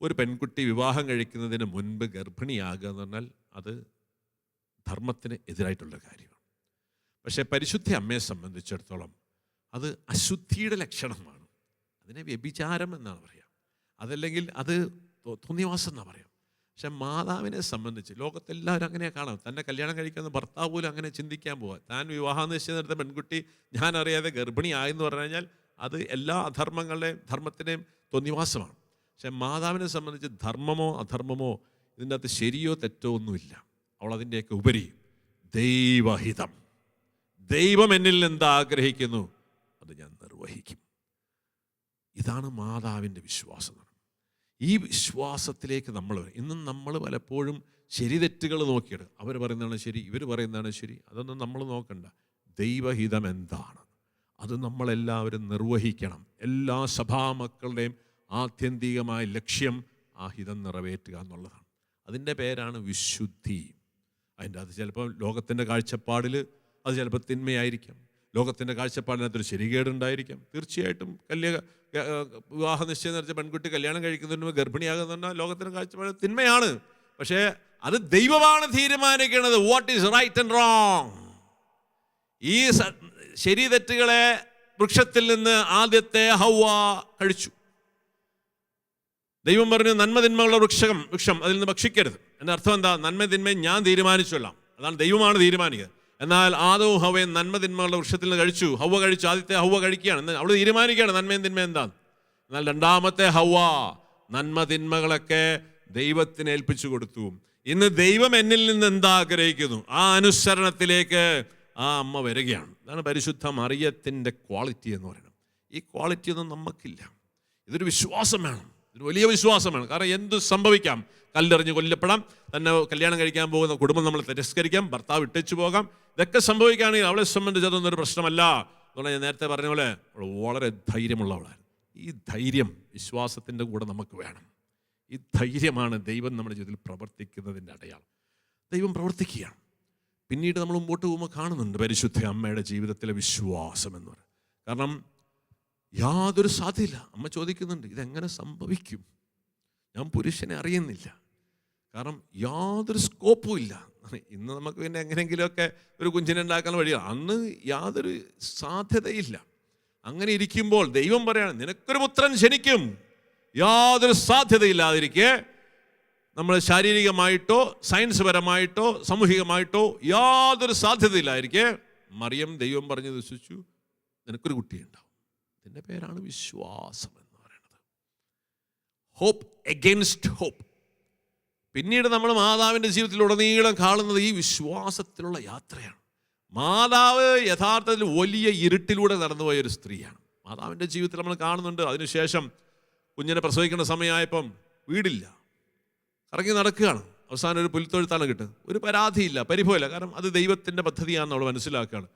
ഒരു പെൺകുട്ടി വിവാഹം കഴിക്കുന്നതിന് മുൻപ് ഗർഭിണിയാകുക എന്ന് പറഞ്ഞാൽ അത് ധർമ്മത്തിന് എതിരായിട്ടുള്ള കാര്യമാണ്. പക്ഷേ പരിശുദ്ധ അമ്മയെ സംബന്ധിച്ചിടത്തോളം അത് അശുദ്ധിയുടെ ലക്ഷണമാണ്. അതിനെ വ്യഭിചാരം എന്നാണ് പറയുക, അതല്ലെങ്കിൽ അത് തോന്നിവാസം എന്നാണ് പറയുക. പക്ഷെ മാതാവിനെ സംബന്ധിച്ച് ലോകത്തെല്ലാവരും അങ്ങനെ കാണാം. തന്നെ കല്യാണം കഴിക്കുന്ന ഭർത്താവ് പോലും അങ്ങനെ ചിന്തിക്കാൻ പോവുക. താൻ വിവാഹം നിശ്ചയം നടത്തിയ പെൺകുട്ടി ഞാൻ അറിയാതെ ഗർഭിണിയായെന്ന് പറഞ്ഞു കഴിഞ്ഞാൽ അത് എല്ലാ ധർമ്മത്തിൻ്റെയും തോന്നിവാസമാണ്. പക്ഷെ മാതാവിനെ സംബന്ധിച്ച് ധർമ്മമോ അധർമ്മമോ ഇതിൻ്റെ അകത്ത് ശരിയോ തെറ്റോ ഒന്നുമില്ല. അവൾ അതിൻ്റെയൊക്കെ ഉപരി ദൈവഹിതം, ദൈവം എന്നിൽ എന്താ ആഗ്രഹിക്കുന്നു അത് ഞാൻ നിർവഹിക്കും. ഇതാണ് മാതാവിൻ്റെ വിശ്വാസം. ഈ വിശ്വാസത്തിലേക്ക് ഇന്നും നമ്മൾ പലപ്പോഴും ശരി തെറ്റുകൾ നോക്കിയിട്ട് അവർ പറയുന്നതാണ് ശരി, ഇവർ പറയുന്നതാണ് ശരി, അതൊന്നും നമ്മൾ നോക്കണ്ട. ദൈവഹിതം എന്താണ് അത് നമ്മളെല്ലാവരും നിർവഹിക്കണം. എല്ലാ സഭാമക്കളുടെയും ആത്യന്തികമായ ലക്ഷ്യം ആ ഹിതം നിറവേറ്റുക എന്നുള്ളതാണ്. അതിൻ്റെ പേരാണ് വിശുദ്ധി. അതിൻ്റെ അത് ചിലപ്പോൾ ലോകത്തിൻ്റെ കാഴ്ചപ്പാടിൽ അത് ചിലപ്പോൾ തിന്മയായിരിക്കാം, ലോകത്തിൻ്റെ കാഴ്ചപ്പാടിനകത്തൊരു ശരികേടുണ്ടായിരിക്കാം. തീർച്ചയായിട്ടും വിവാഹ നിശ്ചയം നടത്തിയ പെൺകുട്ടി കല്യാണം കഴിക്കുന്നതിന് മുമ്പ് ഗർഭിണിയാകുന്ന ലോകത്തിൻ്റെ കാഴ്ചപ്പാട് തിന്മയാണ്. പക്ഷേ അത് ദൈവമാണ് തീരുമാനിക്കുന്നത്. What is right and wrong. ഈ ശരി തെറ്റുകളെ വൃക്ഷത്തിൽ നിന്ന് ആദ്യത്തെ ഹവ്വ കഴിച്ചു. ദൈവം പറഞ്ഞു നന്മ തിന്മകളുടെ വൃക്ഷം അതിൽ നിന്ന് ഭക്ഷിക്കരുത്. എൻ്റെ അർത്ഥം എന്താ? നന്മ തിന്മയും ഞാൻ തീരുമാനിച്ചോളാം. അതാണ് ദൈവമാണ് തീരുമാനിക്കുക. എന്നാൽ ആദവും ഹവ്വയും നന്മ തിന്മകളുടെ വൃക്ഷത്തിൽ നിന്ന് കഴിച്ചു. ഹവ്വ കഴിച്ചു. ആദ്യത്തെ ഹവ്വ കഴിക്കുകയാണ്, അവൾ തീരുമാനിക്കുകയാണ് നന്മയും തിന്മയും എന്താന്ന്. എന്നാൽ രണ്ടാമത്തെ ഹവ്വ നന്മ തിന്മകളൊക്കെ ദൈവത്തിന് ഏൽപ്പിച്ചു കൊടുത്തു. ഇന്ന് ദൈവം എന്നിൽ നിന്ന് എന്താ ആഗ്രഹിക്കുന്നു ആ അനുസരണത്തിലേക്ക് ആ അമ്മ വരികയാണ്. ഇതാണ് പരിശുദ്ധ മറിയത്തിൻ്റെ ക്വാളിറ്റി എന്ന് പറയുന്നത്. ഈ ക്വാളിറ്റി ഒന്നും നമുക്കില്ല. ഇതൊരു വിശ്വാസം വേണം, ഇതൊരു വലിയ വിശ്വാസം വേണം. കാരണം എന്ത് സംഭവിക്കാം. കല്ലെറിഞ്ഞ് കൊല്ലപ്പെടാം, തന്നെ കല്യാണം കഴിക്കാൻ പോകുന്ന കുടുംബം നമ്മൾ തിരസ്കരിക്കാം, ഭർത്താവ് ഇട്ടേച്ചു പോകാം. ഇതൊക്കെ സംഭവിക്കുകയാണെങ്കിൽ അവളെ സംബന്ധിച്ച് അതൊന്നും ഒരു പ്രശ്നമല്ല. അതുകൊണ്ട് ഞാൻ നേരത്തെ പറഞ്ഞ പോലെ അവൾ വളരെ ധൈര്യമുള്ളവളാണ്. ഈ ധൈര്യം വിശ്വാസത്തിൻ്റെ കൂടെ നമുക്ക് വേണം. ഈ ധൈര്യമാണ് ദൈവം നമ്മുടെ ജീവിതത്തിൽ പ്രവർത്തിക്കുന്നതിൻ്റെ അടയാളം. ദൈവം പ്രവർത്തിക്കുകയാണ്. പിന്നീട് നമ്മൾ മുമ്പോട്ട് പോകുമ്പോൾ കാണുന്നുണ്ട് പരിശുദ്ധ അമ്മയുടെ ജീവിതത്തിലെ വിശ്വാസം എന്ന് പറയുന്നത്. കാരണം യാതൊരു സാധ്യതയില്ല. അമ്മ ചോദിക്കുന്നുണ്ട് ഇതെങ്ങനെ സംഭവിക്കും, ഞാൻ പുരുഷനെ അറിയുന്നില്ല. കാരണം യാതൊരു സ്കോപ്പും ഇല്ല. ഇന്ന് നമുക്ക് പിന്നെ എങ്ങനെയെങ്കിലുമൊക്കെ ഒരു കുഞ്ഞിനെ ഉണ്ടാക്കാൻ വഴിയാണ്. അന്ന് യാതൊരു സാധ്യതയില്ല. അങ്ങനെ ഇരിക്കുമ്പോൾ ദൈവം പറയാണ് നിനക്കൊരു പുത്രൻ ജനിക്കും. യാതൊരു സാധ്യതയില്ലാതിരിക്കെ നമ്മൾ ശാരീരികമായിട്ടോ സയൻസ് പരമായിട്ടോ സാമൂഹികമായിട്ടോ യാതൊരു സാധ്യതയില്ലായിരിക്കെ മറിയം ദൈവം പറഞ്ഞ് വിശ്വസിച്ചു നിനക്കൊരു കുട്ടിയുണ്ടാവും. ഇതിൻ്റെ പേരാണ് വിശ്വാസം എന്ന് പറയുന്നത്. Hope against hope. പിന്നീട് നമ്മൾ മാതാവിൻ്റെ ജീവിതത്തിലുടനീളം കാണുന്നത് ഈ വിശ്വാസത്തിലുള്ള യാത്രയാണ്. മാതാവ് യഥാർത്ഥത്തിൽ വലിയ ഇരുട്ടിലൂടെ നടന്നുപോയ ഒരു സ്ത്രീയാണ്. മാതാവിൻ്റെ ജീവിതത്തിൽ നമ്മൾ കാണുന്നുണ്ട്. അതിനുശേഷം കുഞ്ഞിനെ പ്രസവിക്കേണ്ട സമയമായപ്പം വീടില്ല, ഇറങ്ങി നടക്കുകയാണ്. അവസാനം ഒരു പുൽത്തൊഴുത്താണ് കിട്ടുക. ഒരു പരാതിയില്ല, പരിഭവമില്ല. കാരണം അത് ദൈവത്തിൻ്റെ പദ്ധതിയാണെന്ന് അവൾ മനസ്സിലാക്കുകയാണ്.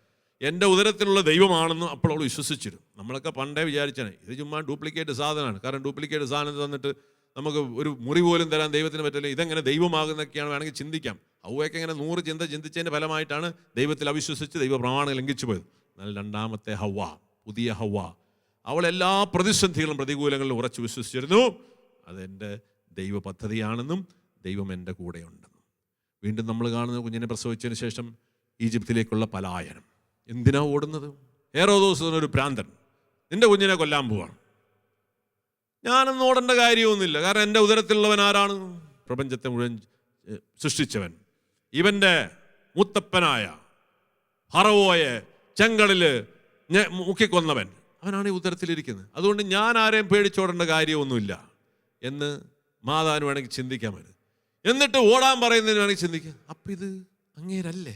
എൻ്റെ ഉദരത്തിലുള്ള ദൈവമാണെന്ന് അപ്പോൾ അവൾ വിശ്വസിച്ചിരുന്നു. നമ്മളൊക്കെ പണ്ടേ വിചാരിച്ചാണ് ഇത് ചുമ്മാ ഡ്യൂപ്ലിക്കേറ്റ് സാധനമാണ്. കാരണം ഡ്യൂപ്ലിക്കേറ്റ് സാധനം തന്നിട്ട് നമുക്ക് ഒരു മുറി പോലും തരാൻ ദൈവത്തിന് പറ്റില്ല. ഇതെങ്ങനെ ദൈവമാകുന്നൊക്കെയാണ് വേണമെങ്കിൽ ചിന്തിക്കാം. ഹവ്വയൊക്കെ ഇങ്ങനെ 100 ചിന്ത ചിന്തിച്ചതിൻ്റെ ഫലമായിട്ടാണ് ദൈവത്തിൽ അവിശ്വസിച്ച് ദൈവ പ്രമാണം ലംഘിച്ചു പോയത്. എന്നാൽ രണ്ടാമത്തെ ഹവ്വ, പുതിയ ഹവ്വ, അവൾ എല്ലാ പ്രതിസന്ധികളും പ്രതികൂലങ്ങളിലും ഉറച്ചു വിശ്വസിച്ചിരുന്നു. അതെൻ്റെ ദൈവ പദ്ധതിയാണെന്നും ദൈവം എൻ്റെ കൂടെ ഉണ്ടെന്നും. വീണ്ടും നമ്മൾ കാണുന്ന കുഞ്ഞിനെ പ്രസവിച്ചതിന് ശേഷം ഈജിപ്തിലേക്കുള്ള പലായനം. എന്തിനാ ഓടുന്നത്? ഹെറോദോസ് എന്നൊരു ഭ്രാന്തൻ നിന്റെ കുഞ്ഞിനെ കൊല്ലാൻ പോവാണ്. ഞാനൊന്നും ഓടേണ്ട കാര്യമൊന്നുമില്ല. കാരണം എൻ്റെ ഉദരത്തിലുള്ളവൻ ആരാണ്? പ്രപഞ്ചത്തെ മുഴുവൻ സൃഷ്ടിച്ചവൻ, ഇവൻ്റെ മുത്തപ്പനായ ഫറവോയെ ചെങ്കടലിൽ മുക്കിക്കൊന്നവൻ, അവനാണ് ഈ ഉദരത്തിലിരിക്കുന്നത്. അതുകൊണ്ട് ഞാൻ ആരെയും പേടിച്ചോടേണ്ട കാര്യമൊന്നുമില്ല എന്ന് മാതാവിന് വേണമെങ്കിൽ ചിന്തിക്കാൻ പറ്റും. എന്നിട്ട് ഓടാൻ പറയുന്നതിന് വേണമെങ്കിൽ ചിന്തിക്കുക. അപ്പം ഇത് അങ്ങേരല്ലേ?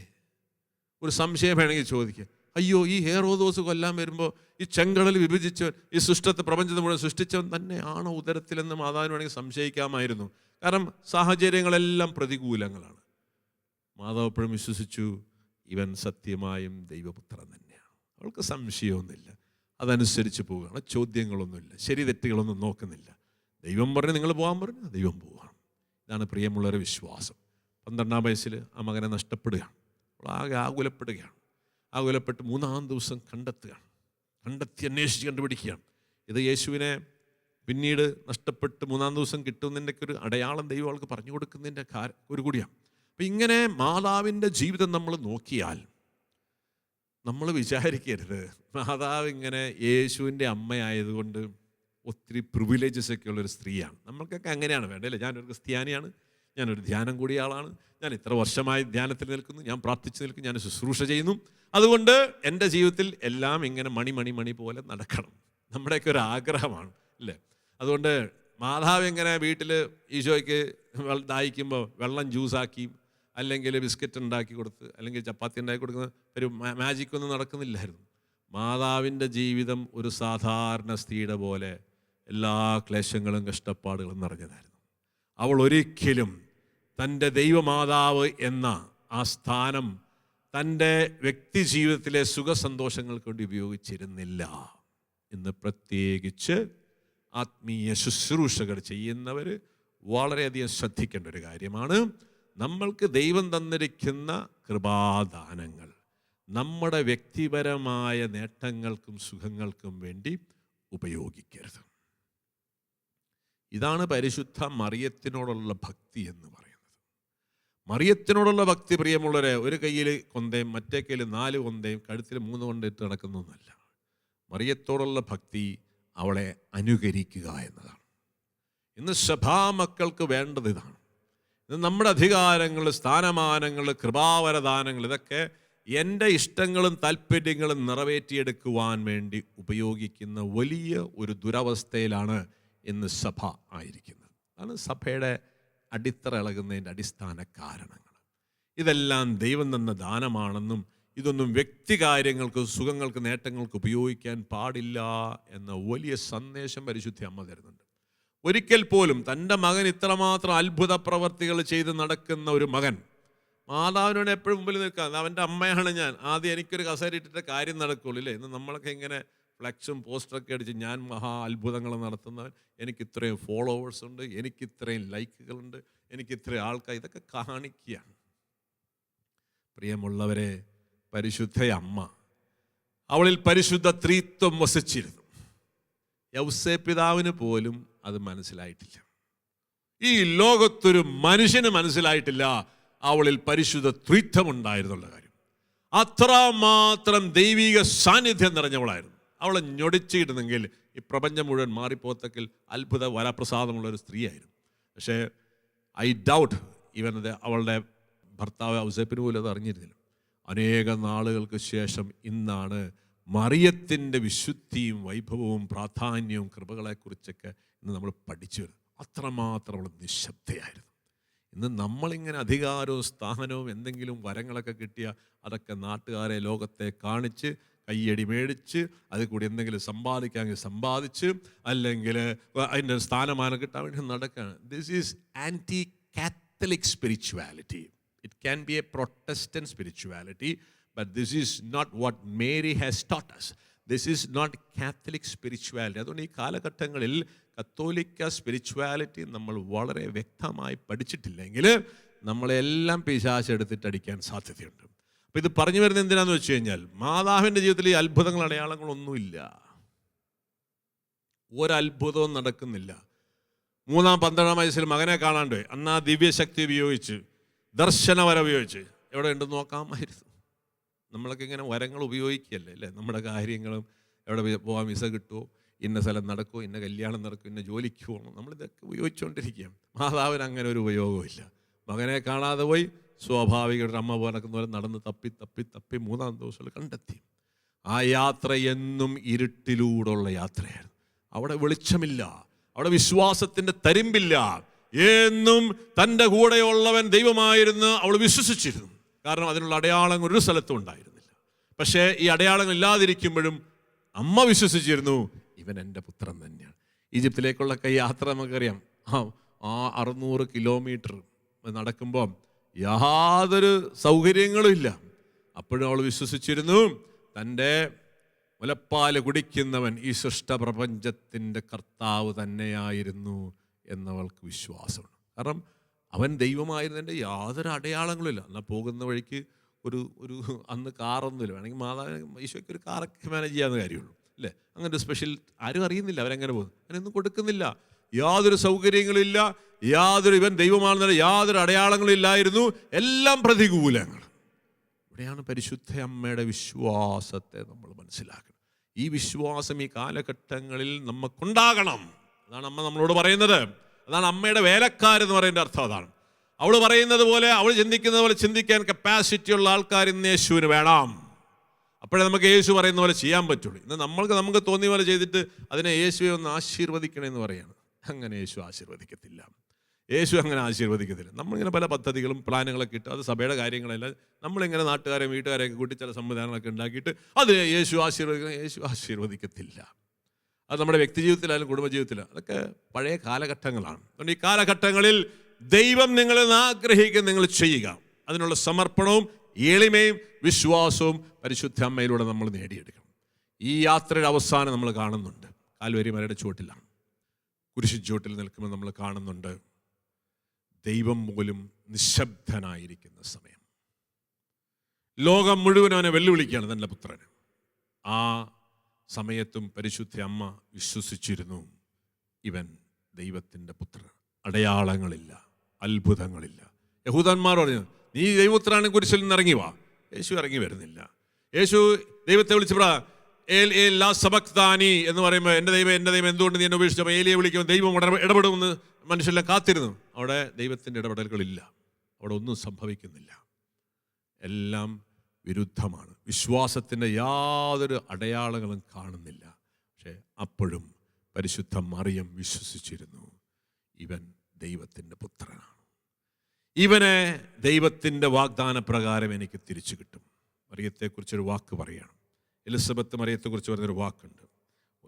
ഒരു സംശയം വേണമെങ്കിൽ ചോദിക്കുക. അയ്യോ, ഈ ഹെറോദോസ് കൊല്ലാൻ വരുമ്പോൾ ഈ ചെങ്കടൽ വിഭജിച്ചവൻ, ഈ സൃഷ്ടത്തെ പ്രപഞ്ചത്തെ മുഴുവൻ സൃഷ്ടിച്ചവൻ തന്നെയാണോ ഉദരത്തിലെന്ന് മാതാവിന് വേണമെങ്കിൽ സംശയിക്കാമായിരുന്നു. കാരണം സാഹചര്യങ്ങളെല്ലാം പ്രതികൂലങ്ങളാണ്. മാതാവ് എപ്പോഴും വിശ്വസിച്ചു ഇവൻ സത്യമായും ദൈവപുത്രൻ തന്നെയാണ്. അവൾക്ക് സംശയമൊന്നുമില്ല. അതനുസരിച്ച് പോവുകയാണ്. ചോദ്യങ്ങളൊന്നുമില്ല, ശരി തെറ്റുകളൊന്നും നോക്കുന്നില്ല. ദൈവം പറഞ്ഞ് നിങ്ങൾ പോകാൻ പറഞ്ഞു, ദൈവം പോവുകയാണ്. ഇതാണ് പ്രിയമുള്ളൊരു വിശ്വാസം. 12-ാം വയസ്സിൽ ആ മകനെ നഷ്ടപ്പെടുകയാണ്. അവൾ ആകെ ആകുലപ്പെടുകയാണ്. ആകുലപ്പെട്ട് 3-ാം ദിവസം കണ്ടെത്തുകയാണ്. കണ്ടെത്തി അന്വേഷിച്ച് കണ്ടുപിടിക്കുകയാണ്. ഇത് യേശുവിനെ പിന്നീട് നഷ്ടപ്പെട്ട് 3-ാം ദിവസം കിട്ടുന്നതിൻ്റെ ഒരു അടയാളം ദൈവം അവൾക്ക് പറഞ്ഞു കൊടുക്കുന്നതിൻ്റെ ഒരു കൂടിയാണ്. അപ്പം ഇങ്ങനെ മാതാവിൻ്റെ ജീവിതം നമ്മൾ നോക്കിയാൽ നമ്മൾ വിചാരിക്കരുത് മാതാവ് ഇങ്ങനെ യേശുവിൻ്റെ അമ്മയായതുകൊണ്ട് ഒത്തിരി പ്രിവിലേജസ് ഒക്കെ ഉള്ളൊരു സ്ത്രീയാണ്. നമ്മൾക്കൊക്കെ അങ്ങനെയാണ് വേണ്ടല്ലേ. ഞാനൊരു ക്രിസ്ത്യാനിയാണ്, ഞാനൊരു ധ്യാനം കൂടിയ ആളാണ്, ഞാൻ ഇത്ര വർഷമായി ധ്യാനത്തിൽ നിൽക്കുന്നു, ഞാൻ പ്രാർത്ഥിച്ച് നിൽക്കുന്നു, ഞാൻ ശുശ്രൂഷ ചെയ്യുന്നു, അതുകൊണ്ട് എൻ്റെ ജീവിതത്തിൽ എല്ലാം ഇങ്ങനെ മണി പോലെ നടക്കണം. നമ്മുടെയൊക്കെ ഒരു ആഗ്രഹമാണ് അല്ലേ. അതുകൊണ്ട് മാതാവ് ഇങ്ങനെ വീട്ടിൽ ഈശോയ്ക്ക് ദാഹിക്കുമ്പോൾ വെള്ളം ജ്യൂസാക്കി അല്ലെങ്കിൽ ബിസ്ക്കറ്റ് ഉണ്ടാക്കി കൊടുത്ത് അല്ലെങ്കിൽ ചപ്പാത്തി ഉണ്ടാക്കി കൊടുക്കുന്ന ഒരു മാജിക്കൊന്നും നടക്കുന്നില്ലായിരുന്നു. മാതാവിൻ്റെ ജീവിതം ഒരു സാധാരണ സ്ത്രീയുടെ പോലെ എല്ലാ ക്ലേശങ്ങളും കഷ്ടപ്പാടുകളും നിറഞ്ഞതായിരുന്നു. അവൾ ഒരിക്കലും തൻ്റെ ദൈവമാതാവ് എന്ന ആ സ്ഥാനം തൻ്റെ വ്യക്തി ജീവിതത്തിലെ സുഖസന്തോഷങ്ങൾക്ക് വേണ്ടി ഉപയോഗിച്ചിരുന്നില്ല. ഇന്ന് പ്രത്യേകിച്ച് ആത്മീയ ശുശ്രൂഷകൾ ചെയ്യുന്നവർ വളരെയധികം ശ്രദ്ധിക്കേണ്ട ഒരു കാര്യമാണ്. നമ്മൾക്ക് ദൈവം തന്നിരിക്കുന്ന കൃപാദാനങ്ങൾ നമ്മുടെ വ്യക്തിപരമായ നേട്ടങ്ങൾക്കും സുഖങ്ങൾക്കും വേണ്ടി ഉപയോഗിക്കരുത്. ഇതാണ് പരിശുദ്ധ മറിയത്തിനോടുള്ള ഭക്തി എന്ന് പറയുന്നത്. മറിയത്തിനോടുള്ള ഭക്തി, പ്രിയമുള്ളവരെ, ഒരു കയ്യിൽ കൊന്തയും മറ്റേ കയ്യിൽ 4 കൊന്തയും കഴുത്തിൽ 3 കൊണ്ടിട്ട് നടക്കുന്നൊന്നുമല്ല. മറിയത്തോടുള്ള ഭക്തി അവളെ അനുകരിക്കുക എന്നതാണ്. ഇന്ന് സഭാമക്കൾക്ക് വേണ്ടത് ഇതാണ്. ഇന്ന് നമ്മുടെ അധികാരങ്ങൾ, സ്ഥാനമാനങ്ങൾ, കൃപാവരദാനങ്ങൾ ഇതൊക്കെ എൻ്റെ ഇഷ്ടങ്ങളും താല്പര്യങ്ങളും നിറവേറ്റിയെടുക്കുവാൻ വേണ്ടി ഉപയോഗിക്കുന്ന വലിയ ഒരു ദുരവസ്ഥയിലാണ് ഇന്ന് സഭ ആയിരിക്കുന്നത്. അതാണ് സഭയുടെ അടിത്തറ ഇളകുന്നതിൻ്റെ അടിസ്ഥാന കാരണങ്ങൾ. ഇതെല്ലാം ദൈവം തന്ന ദാനമാണെന്നും ഇതൊന്നും വ്യക്തികാര്യങ്ങൾക്ക്, സുഖങ്ങൾക്ക്, നേട്ടങ്ങൾക്ക് ഉപയോഗിക്കാൻ പാടില്ല എന്ന വലിയ സന്ദേശം പരിശുദ്ധ അമ്മ തരുന്നുണ്ട്. ഒരിക്കൽ പോലും തൻ്റെ മകൻ ഇത്രമാത്രം അത്ഭുത പ്രവർത്തികൾ ചെയ്ത് നടക്കുന്ന ഒരു മകൻ മാതാവിനോട് എപ്പോഴും മുമ്പിൽ നിൽക്കുക, അവൻ്റെ അമ്മയാണ് ഞാൻ, ആദ്യം എനിക്കൊരു കസേര ഇട്ടിട്ട് കാര്യം നടക്കുള്ളൂ ഇല്ലേ. ഇന്ന് നമ്മളൊക്കെ ഇങ്ങനെ ഫ്ലെക്സും പോസ്റ്ററൊക്കെ അടിച്ച് ഞാൻ മഹാ അത്ഭുതങ്ങൾ നടത്തുന്നവൻ, എനിക്കിത്രയും ഫോളോവേഴ്സ് ഉണ്ട്, എനിക്കിത്രയും ലൈക്കുകളുണ്ട്, എനിക്കിത്രയും ആൾക്കാർ, ഇതൊക്കെ കാണിക്കുകയാണ്. പ്രിയമുള്ളവരെ, പരിശുദ്ധ അമ്മ, അവളിൽ പരിശുദ്ധ ത്രിത്വം വസിച്ചിരുന്നു. യൗസേപ്പിതാവിന് പോലും അത് മനസ്സിലായിട്ടില്ല. ഈ ലോകത്തൊരു മനുഷ്യന് മനസ്സിലായിട്ടില്ല അവളിൽ പരിശുദ്ധ ത്രിത്വം ഉണ്ടായിരുന്നുള്ള കാര്യം. അത്രമാത്രം ദൈവിക സാന്നിധ്യം നിറഞ്ഞവളായിരുന്നു. അവളെ ഞൊടിച്ചിടുന്നെങ്കിൽ ഈ പ്രപഞ്ചം മുഴുവൻ മാറിപ്പോത്തക്കിൽ അത്ഭുത വരപ്രസാദമുള്ളൊരു സ്ത്രീയായിരുന്നു. പക്ഷേ ഐ ഡൗട്ട് ഈവൻ അവളുടെ ഭർത്താവ് ഔസേപ്പിന് പോലും അത് അറിഞ്ഞിരുന്നില്ല. അനേക നാളുകൾക്ക് ശേഷം ഇന്നാണ് മറിയത്തിൻ്റെ വിശുദ്ധിയും വൈഭവവും പ്രാധാന്യവും കൃപകളെക്കുറിച്ചൊക്കെ ഇന്ന് നമ്മൾ പഠിച്ചു വരുന്നത്. അത്രമാത്രം അവൾ നിശബ്ദയായിരുന്നു. ഇന്ന് നമ്മളിങ്ങനെ അധികാരവും സ്ഥാനവും എന്തെങ്കിലും വരങ്ങളൊക്കെ കിട്ടിയാൽ അതൊക്കെ നാട്ടുകാരെ, ലോകത്തെ കാണിച്ച് കയ്യടി മേടിച്ച് അതിൽ കൂടി എന്തെങ്കിലും സമ്പാദിക്കാമെങ്കിൽ സമ്പാദിച്ച്, അല്ലെങ്കിൽ അതിൻ്റെ സ്ഥാനമാനം കിട്ടാൻ വേണ്ടി നടക്കുകയാണ്. This is anti Catholic spirituality. It can be a Protestant spirituality, but this is not what Mary has taught us. This is not Catholic spirituality. അതുകൊണ്ട് ഈ കാലഘട്ടങ്ങളിൽ കത്തോലിക്ക സ്പിരിച്വാലിറ്റി നമ്മൾ വളരെ വ്യക്തമായി പഠിച്ചിട്ടില്ലെങ്കിൽ നമ്മളെല്ലാം പിശാച് എടുത്തിട്ട് അടിക്കാൻ സാധ്യതയുണ്ട്. അപ്പോൾ ഇത് പറഞ്ഞു വരുന്നത് എന്തിനാന്ന് വെച്ച് കഴിഞ്ഞാൽ, മാതാവിൻ്റെ ജീവിതത്തിൽ ഈ അത്ഭുതങ്ങൾ, അടയാളങ്ങളൊന്നുമില്ല. ഒരത്ഭുതവും നടക്കുന്നില്ല. 12-ാം വയസ്സിൽ മകനെ കാണാണ്ട് അന്ന് ആ ദിവ്യശക്തി ഉപയോഗിച്ച്, ദർശന വരം ഉപയോഗിച്ച് എവിടെ ഉണ്ടെന്ന് നോക്കാമായിരുന്നു. നമ്മളൊക്കെ ഇങ്ങനെ വരങ്ങൾ ഉപയോഗിക്കുകയല്ലേ അല്ലേ? നമ്മുടെ കാര്യങ്ങളും എവിടെ പോകാൻ വിസ കിട്ടുമോ, ഇന്ന സ്ഥലം നടക്കുമോ, ഇന്ന കല്യാണം നടക്കും, ഇന്ന ജോലിക്ക് പോകണം, നമ്മളിതൊക്കെ ഉപയോഗിച്ചുകൊണ്ടിരിക്കുകയാണ്. മാതാവിന് അങ്ങനെ ഒരു ഉപയോഗമില്ല. മകനെ കാണാതെ പോയി സ്വാഭാവികമായിട്ട് അമ്മ നടക്കുന്ന പോലെ നടന്ന് തപ്പി 3-ാം ദിവസം കണ്ടെത്തി. ആ യാത്ര എന്നും ഇരുട്ടിലൂടെയുള്ള യാത്രയായിരുന്നു. അവിടെ വെളിച്ചമില്ല, അവിടെ വിശ്വാസത്തിൻ്റെ തരിമ്പില്ല. എന്നും തൻ്റെ കൂടെയുള്ളവൻ ദൈവമായിരുന്നു അവൾ വിശ്വസിച്ചിരുന്നു. കാരണം അതിനുള്ള അടയാളങ്ങൾ ഒരു സ്ഥലത്തും ഉണ്ടായിരുന്നില്ല. പക്ഷേ ഈ അടയാളങ്ങൾ ഇല്ലാതിരിക്കുമ്പോഴും അമ്മ വിശ്വസിച്ചിരുന്നു, ഇവൻ എൻ്റെ പുത്രൻ തന്നെയാണ്. ഈജിപ്തിലേക്കുള്ള യാത്ര നമുക്കറിയാം. ആ 600 കിലോമീറ്റർ നടക്കുമ്പോൾ യാതൊരു സൗകര്യങ്ങളും ഇല്ല. അപ്പോഴും അവൾ വിശ്വസിച്ചിരുന്നു തൻ്റെ മുലപ്പാല് കുടിക്കുന്നവൻ ഈ സൃഷ്ടപ്രപഞ്ചത്തിൻ്റെ കർത്താവ് തന്നെയായിരുന്നു എന്നവൾക്ക് വിശ്വാസമുണ്ട്. കാരണം അവൻ ദൈവമായിരുന്നതിൻ്റെ യാതൊരു അടയാളങ്ങളുമില്ല. എന്നാൽ പോകുന്ന വഴിക്ക് ഒരു അന്ന് കാറൊന്നുമില്ല. വേണമെങ്കിൽ മാതാവിന്, ഈശോയ്ക്ക് ഒരു കാറൊക്കെ മാനേജ് ചെയ്യാവുന്ന കാര്യമുള്ളൂ അല്ലേ? അങ്ങനെ ഒരു സ്പെഷ്യൽ ആരും അറിയുന്നില്ല അവരെങ്ങനെ പോകുന്നു. അങ്ങനെയൊന്നും കൊടുക്കുന്നില്ല. യാതൊരു സൗകര്യങ്ങളില്ല, ഇവൻ ദൈവമാണെന്നുള്ള യാതൊരു അടയാളങ്ങളും ഇല്ലായിരുന്നു. എല്ലാം പ്രതികൂലങ്ങൾ. ഇവിടെയാണ് പരിശുദ്ധ അമ്മയുടെ വിശ്വാസത്തെ നമ്മൾ മനസ്സിലാക്കണം. ഈ വിശ്വാസം ഈ കാലഘട്ടങ്ങളിൽ നമുക്കുണ്ടാകണം. അതാണ് അമ്മ നമ്മളോട് പറയുന്നത്. അതാണ് അമ്മയുടെ വേലക്കാരെന്ന് പറയുന്ന അർത്ഥം. അതാണ് അവൾ പറയുന്നത് പോലെ, അവൾ ചിന്തിക്കുന്നത് പോലെ ചിന്തിക്കാൻ കപ്പാസിറ്റി ഉള്ള ആൾക്കാർ ഇന്ന് യേശുവിന് വേണം. അപ്പോഴേ നമുക്ക് യേശു പറയുന്ന പോലെ ചെയ്യാൻ പറ്റുള്ളൂ. ഇന്ന് നമുക്ക് തോന്നിയ പോലെ ചെയ്തിട്ട് അതിനെ യേശുവെ ഒന്ന് ആശീർവദിക്കണമെന്ന് പറയാണ്. അങ്ങനെ യേശു ആശീർവദിക്കത്തില്ല. യേശു അങ്ങനെ ആശീർവദിക്കത്തില്ല. നമ്മളിങ്ങനെ പല പദ്ധതികളും പ്ലാനുകളൊക്കെ ഇട്ട്, അത് സഭയുടെ കാര്യങ്ങളെല്ലാം നമ്മളിങ്ങനെ നാട്ടുകാരെയും വീട്ടുകാരെയൊക്കെ കൂട്ടി ചില സംവിധാനങ്ങളൊക്കെ ഉണ്ടാക്കിയിട്ട് അത് യേശു ആശീർവദിക്കത്തില്ല. അത് നമ്മുടെ വ്യക്തി ജീവിതത്തിലായാലും കുടുംബജീവിതത്തിലും അതൊക്കെ പഴയ കാലഘട്ടങ്ങളാണ്. അതുകൊണ്ട് ഈ കാലഘട്ടങ്ങളിൽ ദൈവം നിങ്ങളെ ആഗ്രഹിക്കുക, നിങ്ങൾ ചെയ്യുക. അതിനുള്ള സമർപ്പണവും എളിമയും വിശ്വാസവും പരിശുദ്ധ അമ്മയിലൂടെ നമ്മൾ നേടിയെടുക്കണം. ഈ യാത്രയുടെ അവസാനം നമ്മൾ കാണുന്നുണ്ട്. കാൽവരി മലയുടെ ചുവട്ടിലാണ്, കുരിശിൻ ചുവട്ടിൽ നിൽക്കുമ്പോൾ നമ്മൾ കാണുന്നുണ്ട് ദൈവം പോലും നിശബ്ദനായിരിക്കുന്ന സമയം. ലോകം മുഴുവൻ അവനെ വെല്ലുവിളിക്കുകയാണ് തൻ്റെ പുത്രന്. ആ സമയത്തും പരിശുദ്ധ അമ്മ വിശ്വസിച്ചിരുന്നു, ഇവൻ ദൈവത്തിൻ്റെ പുത്രൻ. അടയാളങ്ങളില്ല, അത്ഭുതങ്ങളില്ല. യഹൂദന്മാർ പറഞ്ഞു, നീ ദൈവപുത്രനാണ്, കുരിശിൽ നിന്ന് ഇറങ്ങി വാ. യേശു ഇറങ്ങി വരുന്നില്ല. യേശു ദൈവത്തെ വിളിച്ചപ്പോഴാ സബക്താനി എന്ന് പറയുമ്പോൾ, എൻ്റെ ദൈവം എന്തുകൊണ്ട് നീ എന്നെ ഉപേക്ഷിച്ചപ്പോൾ ഏലിയെ വിളിക്കുമ്പോൾ ദൈവം ഇടപെടുമെന്ന് മനുഷ്യരെല്ലാം കാത്തിരുന്നു. അവിടെ ദൈവത്തിൻ്റെ ഇടപെടലുകളില്ല, അവിടെ ഒന്നും സംഭവിക്കുന്നില്ല, എല്ലാം വിരുദ്ധമാണ്. വിശ്വാസത്തിൻ്റെ യാതൊരു അടയാളങ്ങളും കാണുന്നില്ല. പക്ഷേ അപ്പോഴും പരിശുദ്ധ മറിയം വിശ്വസിച്ചിരുന്നു, ഇവൻ ദൈവത്തിൻ്റെ പുത്രനാണ്, ഇവനെ ദൈവത്തിൻ്റെ വാഗ്ദാന പ്രകാരം എനിക്ക് തിരിച്ചു കിട്ടും. മറിയത്തെക്കുറിച്ചൊരു വാക്ക് പറയുകയാണ്. എലിസബത്ത് മറിയത്തെക്കുറിച്ച് പറഞ്ഞൊരു വാക്കുണ്ട്.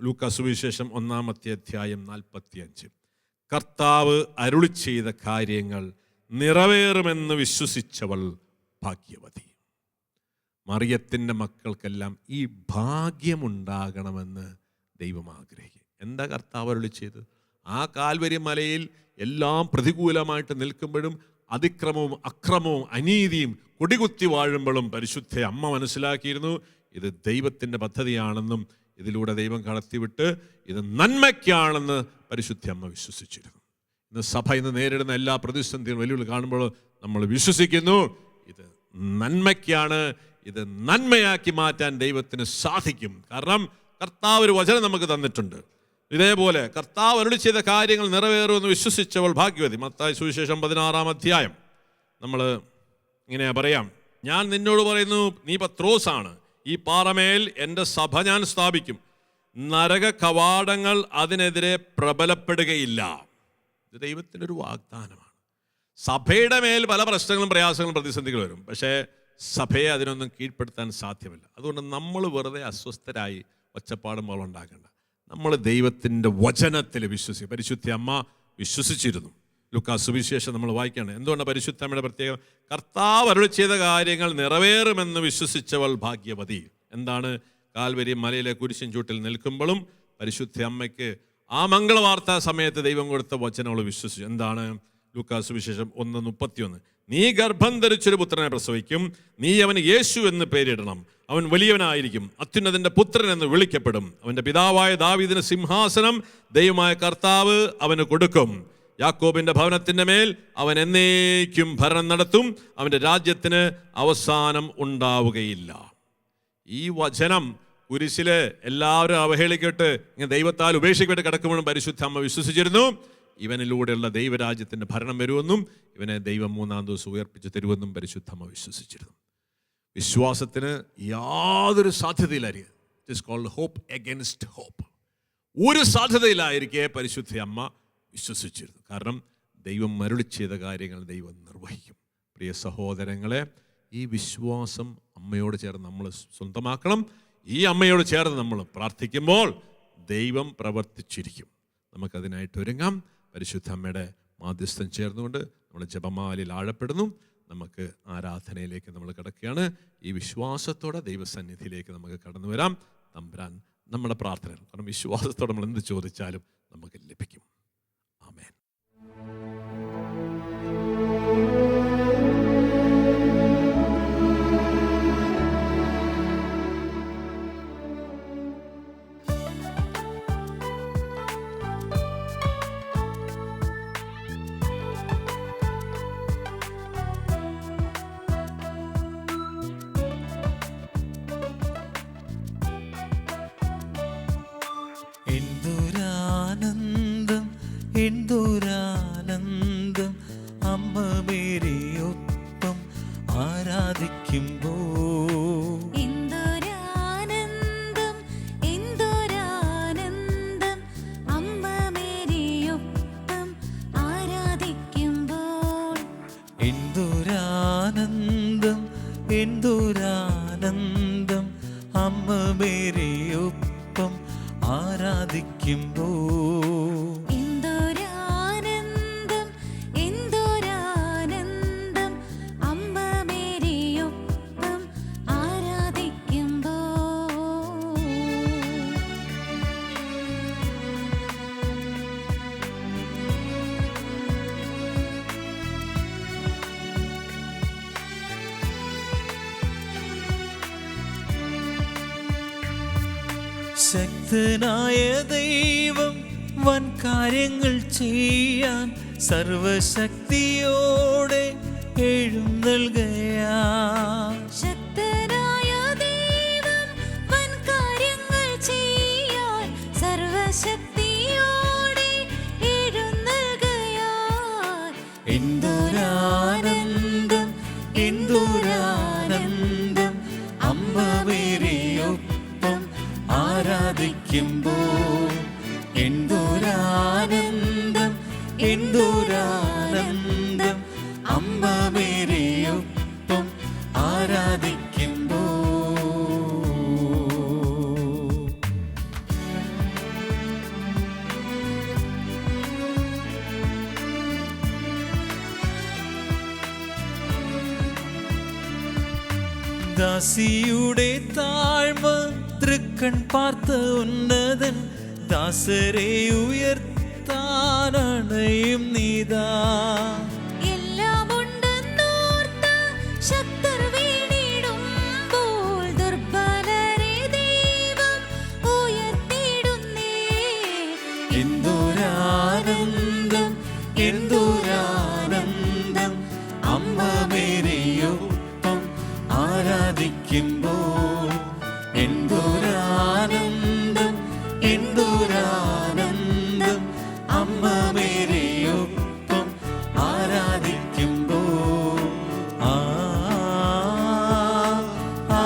ലൂക്കാ സുവിശേഷം 1-ാം-അധ്യായം 45. കർത്താവ് അരുളി ചെയ്ത കാര്യങ്ങൾ നിറവേറുമെന്ന് വിശ്വസിച്ചവൾ ഭാഗ്യവതി. മറിയത്തിൻ്റെ മക്കൾക്കെല്ലാം ഈ ഭാഗ്യമുണ്ടാകണമെന്ന് ദൈവം ആഗ്രഹിക്കും. എന്താ കർത്താവ് അരുളി ചെയ്ത്? ആ കാൽവരി മലയിൽ എല്ലാം പ്രതികൂലമായിട്ട് നിൽക്കുമ്പോഴും, അതിക്രമവും അക്രമവും അനീതിയും കൊടികുത്തി വാഴുമ്പോഴും പരിശുദ്ധ അമ്മ മനസ്സിലാക്കിയിരുന്നു, ഇത് ദൈവത്തിൻ്റെ പദ്ധതിയാണെന്നും ഇതിലൂടെ ദൈവം കടത്തിവിട്ട് ഇത് നന്മയ്ക്കാണെന്ന് പരിശുദ്ധ അമ്മ വിശ്വസിച്ചിരുന്നു. ഇന്ന് സഭ ഇന്ന് നേരിടുന്ന എല്ലാ പ്രതിസന്ധിയും വെല്ലുവിളി കാണുമ്പോൾ നമ്മൾ വിശ്വസിക്കുന്നു, ഇത് നന്മയ്ക്കാണ്, ഇത് നന്മയാക്കി മാറ്റാൻ ദൈവത്തിന് സാധിക്കും. കാരണം കർത്താവ് ഒരു വചനം നമുക്ക് തന്നിട്ടുണ്ട്. ഇതേപോലെ കർത്താവ് അരുളി ചെയ്ത കാര്യങ്ങൾ നിറവേറുമെന്ന് വിശ്വസിച്ചവൾ ഭാഗ്യവതി. മത്തായി സുവിശേഷം 16-ാം അധ്യായം നമ്മൾ ഇങ്ങനെ പറയാം, ഞാൻ നിന്നോട് പറയുന്നു, നീ പത്രോസാണ്, ഈ പാറമേൽ എൻ്റെ സഭ ഞാൻ സ്ഥാപിക്കും, നരക കവാടങ്ങൾ അതിനെതിരെ പ്രബലപ്പെടുകയില്ല. ഇത് ദൈവത്തിൻ്റെ ഒരു വാഗ്ദാനമാണ്. സഭയുടെ മേൽ പല പ്രശ്നങ്ങളും പ്രയാസങ്ങളും പ്രതിസന്ധികളും വരും, പക്ഷേ സഭയെ അതിനൊന്നും കീഴ്പ്പെടുത്താൻ സാധ്യമല്ല. അതുകൊണ്ട് നമ്മൾ വെറുതെ അസ്വസ്ഥരായി ഒച്ചപ്പാടും പോലെ ഉണ്ടാക്കേണ്ട. നമ്മൾ ദൈവത്തിൻ്റെ വചനത്തിൽ വിശ്വസിക്കും. പരിശുദ്ധ അമ്മ വിശ്വസിച്ചിരുന്നു. ലൂക്കാ സുവിശേഷം നമ്മൾ വായിക്കുകയാണ്. എന്തുകൊണ്ടാണ് പരിശുദ്ധ അമ്മയുടെ പ്രത്യേകം? കർത്താവ് അരുളി ചെയ്ത കാര്യങ്ങൾ നിറവേറുമെന്ന് വിശ്വസിച്ചവൾ ഭാഗ്യവതി. എന്താണ്? കാൽവരി മലയിലെ കുരിശിൻ ചൂട്ടിൽ നിൽക്കുമ്പോഴും പരിശുദ്ധ അമ്മയ്ക്ക് ആ മംഗളവാർത്താ സമയത്ത് ദൈവം കൊടുത്ത വചനം അവൾ വിശ്വസിച്ചു. എന്താണ്? ലൂക്കാ സുവിശേഷം 1:31. നീ ഗർഭം ധരിച്ചൊരു പുത്രനെ പ്രസവിക്കും, നീ അവന് യേശു എന്ന് പേരിടണം, അവൻ വലിയവനായിരിക്കും, അത്യുന്നതന്റെ പുത്രൻ എന്ന് വിളിക്കപ്പെടും, അവന്റെ പിതാവായ ദാവീദിന് സിംഹാസനം ദൈവമായ കർത്താവ് അവന് കൊടുക്കും, യാക്കോബിന്റെ ഭവനത്തിന്റെ മേൽ അവൻ എന്നേക്കും ഭരണം നടത്തും, അവന്റെ രാജ്യത്തിന് അവസാനം ഉണ്ടാവുകയില്ല. ഈ വചനം കുരിശില് എല്ലാവരും അവഹേളിക്കട്ട് ഇങ്ങനെ ദൈവത്താൽ ഉപേക്ഷിക്കപ്പെട്ട് കിടക്കുമ്പോഴും പരിശുദ്ധ അമ്മ വിശ്വസിച്ചിരുന്നു, ഇവനിലൂടെയുള്ള ദൈവരാജ്യത്തിൻ്റെ ഭരണം വരുമെന്നും ഇവനെ ദൈവം 3-ാം ദിവസം ഉയർപ്പിച്ച് തരുമെന്നും പരിശുദ്ധമ്മ വിശ്വസിച്ചിരുന്നു. വിശ്വാസത്തിന് യാതൊരു സാധ്യതയിലായിരിക്കും. It is called hope against hope. ഒരു സാധ്യതയിലായിരിക്കെ പരിശുദ്ധ അമ്മ വിശ്വസിച്ചിരുന്നു. കാരണം ദൈവം അരുളി ചെയ്ത കാര്യങ്ങൾ ദൈവം നിർവഹിക്കും. പ്രിയ സഹോദരങ്ങളെ, ഈ വിശ്വാസം അമ്മയോട് ചേർന്ന് നമ്മൾ സ്വന്തമാക്കണം. ഈ അമ്മയോട് ചേർന്ന് നമ്മൾ പ്രാർത്ഥിക്കുമ്പോൾ ദൈവം പ്രവർത്തിച്ചിരിക്കും. നമുക്കതിനായിട്ട് ഒരുങ്ങാം. പരിശുദ്ധ അമ്മയുടെ മാധ്യസ്ഥം ചേർന്നുകൊണ്ട് നമ്മൾ ജപമാലയിൽ ആഴപ്പെടുന്നു. നമുക്ക് ആരാധനയിലേക്ക് നമ്മൾ കിടക്കുകയാണ്. ഈ വിശ്വാസത്തോടെ ദൈവസന്നിധിയിലേക്ക് നമുക്ക് കടന്നു വരാം. തമ്പുരാൻ നമ്മുടെ പ്രാർത്ഥന, കാരണം വിശ്വാസത്തോടെ നമ്മൾ എന്ത് ചോദിച്ചാലും നമുക്ക് ലഭിക്കും. ആമേൻ. എന്തൊരാനന്ദം അമ്മ മേരിയൊപ്പം ആരാധിക്കുമ്പോൾ, എന്തൊരാനന്ദം എന്തൊരാനന്ദം അമ്മ മേരിയൊപ്പം ആരാധിക്കുമ്പോൾ, എന്തൊരാനന്ദം എന്തൊരാനന്ദം അമ്മ മേരിയൊപ്പം ആരാധിക്കുമ്പോൾ, എന്തൊരാനന്ദം എന്തൊരാനന്ദം അമ്മ മേരിയൊപ്പം ആരാധിക്കുമ്പോൾ. ശക്തനായ ദൈവം വൻ കാര്യങ്ങൾ ചെയ്യാൻ സർവശക്തിയോടെ എഴുന്നേൽക്കയാ. ശക്തനായ ദൈവം വൻ കാര്യങ്ങൾ ചെയ്യാൻ സർവശക്തിയോടെ എഴുന്നേൽക്കയാൽ. എന്തൊരാനന്ദം എന്തൊരാനന്ദം അമ്മ മേരിയൊപ്പം ആരാധിക്കുമ്പോൾ. എന്തൊരാനന്ദം എന്തൊരാനന്ദം അമ്മ മേരിയൊപ്പം ആരാധിക്കുമ്പോൾ. ദാസിയുടെ താഴ്മ തൃക്കൺ പാർത്ത ഉന്നതൻ ദാസരെ ഉയർത്താനണയും നീതാ. എല്ലാം ഉണ്ടെന്നോർത്ത ശക്തർ വീണിടുമ്പോൾ ദുർബലരെ ദൈവം ഉയർത്തിയിടുന്നേ. എന്തൊരാനന്ദം എന്തൊരാനന്ദം അമ്മ മേരിയൊപ്പം ആരാധിക്കുമ്പോൾ. എന്തൊരാനന്ദം എന്തൊരാനന്ദം അമ്മ മേരിയൊപ്പം ആരാധിക്കുമ്പോൾ. ആ ആ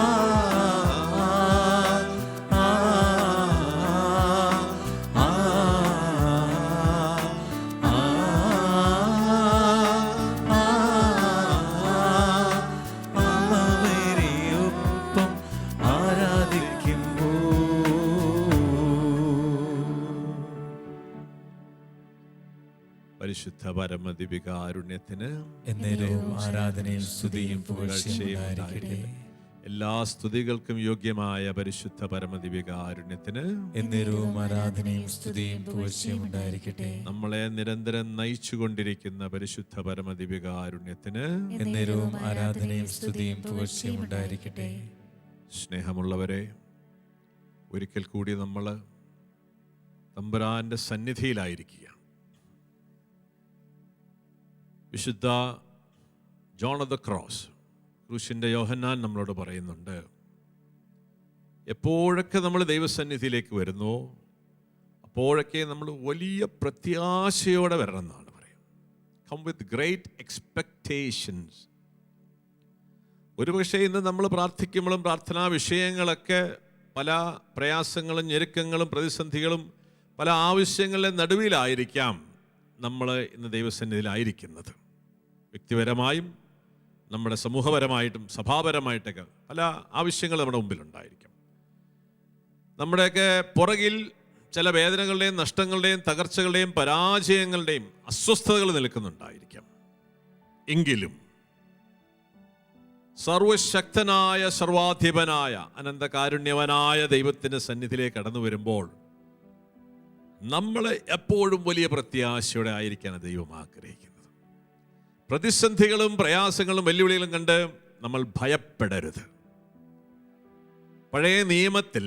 ആ ആ അമ്മ മേരിയൊപ്പം ആരാധിക്കുമ്പോൾ. പരിശുദ്ധ പരമദിവികാരുണ്യത്തിന് എന്നേരവും ആരാധനയും സ്തുതിയും പുകഴ്ചയും ഉണ്ടായിരിക്കട്ടെ. എല്ലാ സ്തുതികൾക്കും യോഗ്യമായ പരിശുദ്ധ പരമദിവികാരുണ്യത്തിന് എന്നേരവും ആരാധനയും സ്തുതിയും പുകഴ്ചയും ഉണ്ടായിരിക്കട്ടെ. നമ്മളെ നിരന്തരം നയിച്ചുകൊണ്ടിരിക്കുന്ന പരിശുദ്ധ പരമദിവികാരുണ്യത്തിന് എന്നേരവും ആരാധനയും സ്തുതിയും പുകഴ്ചയും ഉണ്ടായിരിക്കട്ടെ. സ്നേഹമുള്ളവരെ, ഒരിക്കൽ കൂടി നമ്മൾ തമ്പുരാന്റെ സന്നിധിയിലായിരിക്കുക. വിശുദ്ധ ജോൺ ഓഫ് ദ ക്രോസ്, ക്രൂശിൻ്റെ യോഹന്നാൻ നമ്മളോട് പറയുന്നുണ്ട്, എപ്പോഴൊക്കെ നമ്മൾ ദൈവസന്നിധിയിലേക്ക് വരുന്നോ അപ്പോഴൊക്കെ നമ്മൾ വലിയ പ്രത്യാശയോടെ വരണം എന്നാണ് പറയുന്നത്. Come with great expectations. ഒരുപക്ഷെ ഇന്ന് നമ്മൾ പ്രാർത്ഥിക്കുമ്പോഴും പ്രാർത്ഥനാ വിഷയങ്ങളൊക്കെ പല പ്രയാസങ്ങളും ഞെരുക്കങ്ങളും പ്രതിസന്ധികളും പല ആവശ്യങ്ങളുടെ നടുവിലായിരിക്കാം നമ്മൾ ഇന്ന് ദൈവസന്നിധിയിലായിരിക്കുന്നത്. വ്യക്തിപരമായും നമ്മുടെ സമൂഹപരമായിട്ടും സഭാപരമായിട്ടൊക്കെ പല ആവശ്യങ്ങൾ നമ്മുടെ മുമ്പിലുണ്ടായിരിക്കും. നമ്മുടെയൊക്കെ പുറകിൽ ചില വേദനകളുടെയും നഷ്ടങ്ങളുടെയും തകർച്ചകളുടെയും പരാജയങ്ങളുടെയും അസ്വസ്ഥതകൾ നിൽക്കുന്നുണ്ടായിരിക്കാം. എങ്കിലും സർവശക്തനായ സർവാധിപനായ അനന്തകാരുണ്യവനായ ദൈവത്തിൻ്റെ സന്നിധിയിലേക്ക് കടന്നു വരുമ്പോൾ നമ്മൾ എപ്പോഴും വലിയ പ്രത്യാശയോടെ ആയിരിക്കാനാണ് ദൈവം ആഗ്രഹിക്കുന്നത്. പ്രതിസന്ധികളും പ്രയാസങ്ങളും വെല്ലുവിളികളും കണ്ട് നമ്മൾ ഭയപ്പെടരുത്. പഴയ നിയമത്തിൽ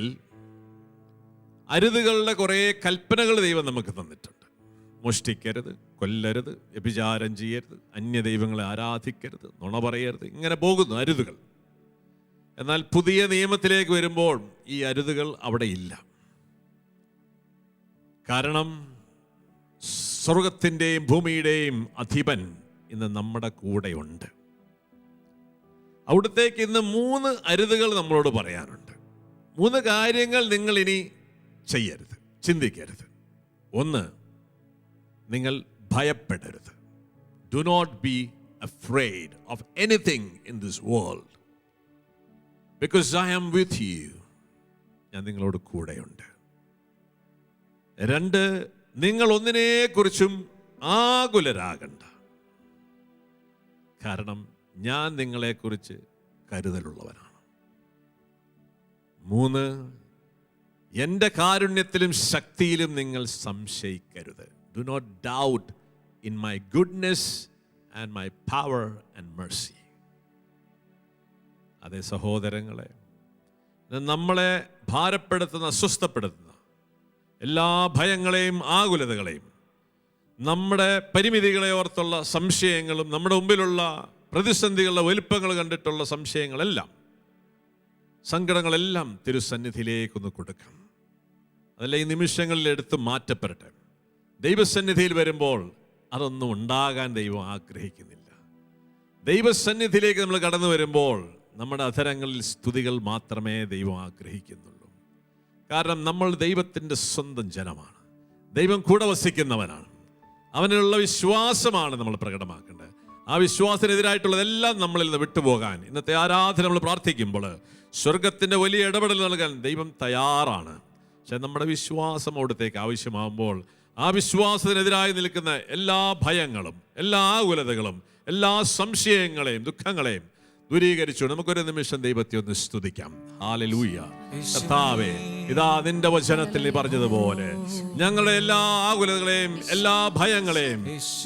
അരുതുകളുടെ കുറേ കൽപ്പനകൾ ദൈവം നമുക്ക് തന്നിട്ടുണ്ട്. മോഷ്ടിക്കരുത്, കൊല്ലരുത്, വ്യഭിചാരം ചെയ്യരുത്, അന്യദൈവങ്ങളെ ആരാധിക്കരുത്, നുണ പറയരുത്, ഇങ്ങനെ പോകുന്നു അരുതുകൾ. എന്നാൽ പുതിയ നിയമത്തിലേക്ക് വരുമ്പോൾ ഈ അരുതുകൾ അവിടെ ഇല്ല. കാരണം സ്വർഗത്തിൻ്റെയും ഭൂമിയുടെയും അധിപൻ ഇന്ന് നമ്മുടെ കൂടെയുണ്ട്. അവിടത്തേക്ക് ഇന്ന് 3 അരുതുകൾ നമ്മളോട് പറയാനുണ്ട്. 3 കാര്യങ്ങൾ നിങ്ങൾ ഇനി ചെയ്യരുത്, ചിന്തിക്കരുത്. 1, നിങ്ങൾ ഭയപ്പെടരുത്. Do not be afraid of anything in this world, because I am with you. ഞാൻ നിങ്ങളോട് കൂടെയുണ്ട്. 2, നിങ്ങൾ ഒന്നിനെക്കുറിച്ചും ആകുലരാകണ്ട, കാരണം ഞാൻ നിങ്ങളെക്കുറിച്ച് കരുതലുള്ളവനാണ്. 3, എൻ്റെ കാരുണ്യത്തിലും ശക്തിയിലും നിങ്ങൾ സംശയിക്കരുത്. Do not doubt in my goodness and my power and mercy. അതേ സഹോദരങ്ങളെ, നമ്മളെ ഭാരപ്പെടുത്തുന്ന, അസ്വസ്ഥപ്പെടുത്തുന്ന എല്ലാ ഭയങ്ങളെയും ആകുലതകളെയും, നമ്മുടെ പരിമിതികളെ ഓർത്തുള്ള സംശയങ്ങളും, നമ്മുടെ മുമ്പിലുള്ള പ്രതിസന്ധികളുടെ വലുപ്പങ്ങൾ കണ്ടിട്ടുള്ള സംശയങ്ങളെല്ലാം, സങ്കടങ്ങളെല്ലാം തിരുസന്നിധിയിലേക്കൊന്ന് കൊടുക്കാം. അതല്ല, ഈ നിമിഷങ്ങളിൽ എടുത്ത് മാറ്റപ്പെടട്ടെ. ദൈവസന്നിധിയിൽ വരുമ്പോൾ അതൊന്നും ഉണ്ടാകാൻ ദൈവം ആഗ്രഹിക്കുന്നില്ല. ദൈവസന്നിധിയിലേക്ക് നമ്മൾ കടന്നു വരുമ്പോൾ നമ്മുടെ അധരങ്ങളിൽ സ്തുതികൾ മാത്രമേ ദൈവം ആഗ്രഹിക്കുന്നുള്ളൂ. കാരണം നമ്മൾ ദൈവത്തിൻ്റെ സ്വന്തം ജനമാണ്. ദൈവം കൂടെ വസിക്കുന്നവനാണ്. അവനുള്ള വിശ്വാസമാണ് നമ്മൾ പ്രകടമാക്കേണ്ടത്. ആ വിശ്വാസത്തിനെതിരായിട്ടുള്ളതെല്ലാം നമ്മളിൽ നിന്ന് വിട്ടുപോകാൻ ഇന്നത്തെ ആരാധന നമ്മൾ പ്രാർത്ഥിക്കുമ്പോൾ സ്വർഗത്തിൻ്റെ വലിയ ഇടപെടൽ നൽകാൻ ദൈവം തയ്യാറാണ്. പക്ഷെ നമ്മുടെ വിശ്വാസം അവിടത്തേക്ക് ആവശ്യമാകുമ്പോൾ ആ വിശ്വാസത്തിനെതിരായി നിൽക്കുന്ന എല്ലാ ഭയങ്ങളും, എല്ലാ ആകുലതകളും, എല്ലാ സംശയങ്ങളെയും ദുഃഖങ്ങളെയും ദൂരീകരിച്ചു നമുക്കൊരു നിമിഷം ദൈവത്തെ ഒന്ന് സ്തുതിക്കാം. ഹല്ലേലൂയ. കർത്താവേ, ഇതാ നിന്റെ വചനത്തിൽ നീ പറഞ്ഞതുപോലെ ഞങ്ങളുടെ എല്ലാ ആകുലതകളെയും എല്ലാ ഭയങ്ങളെയും,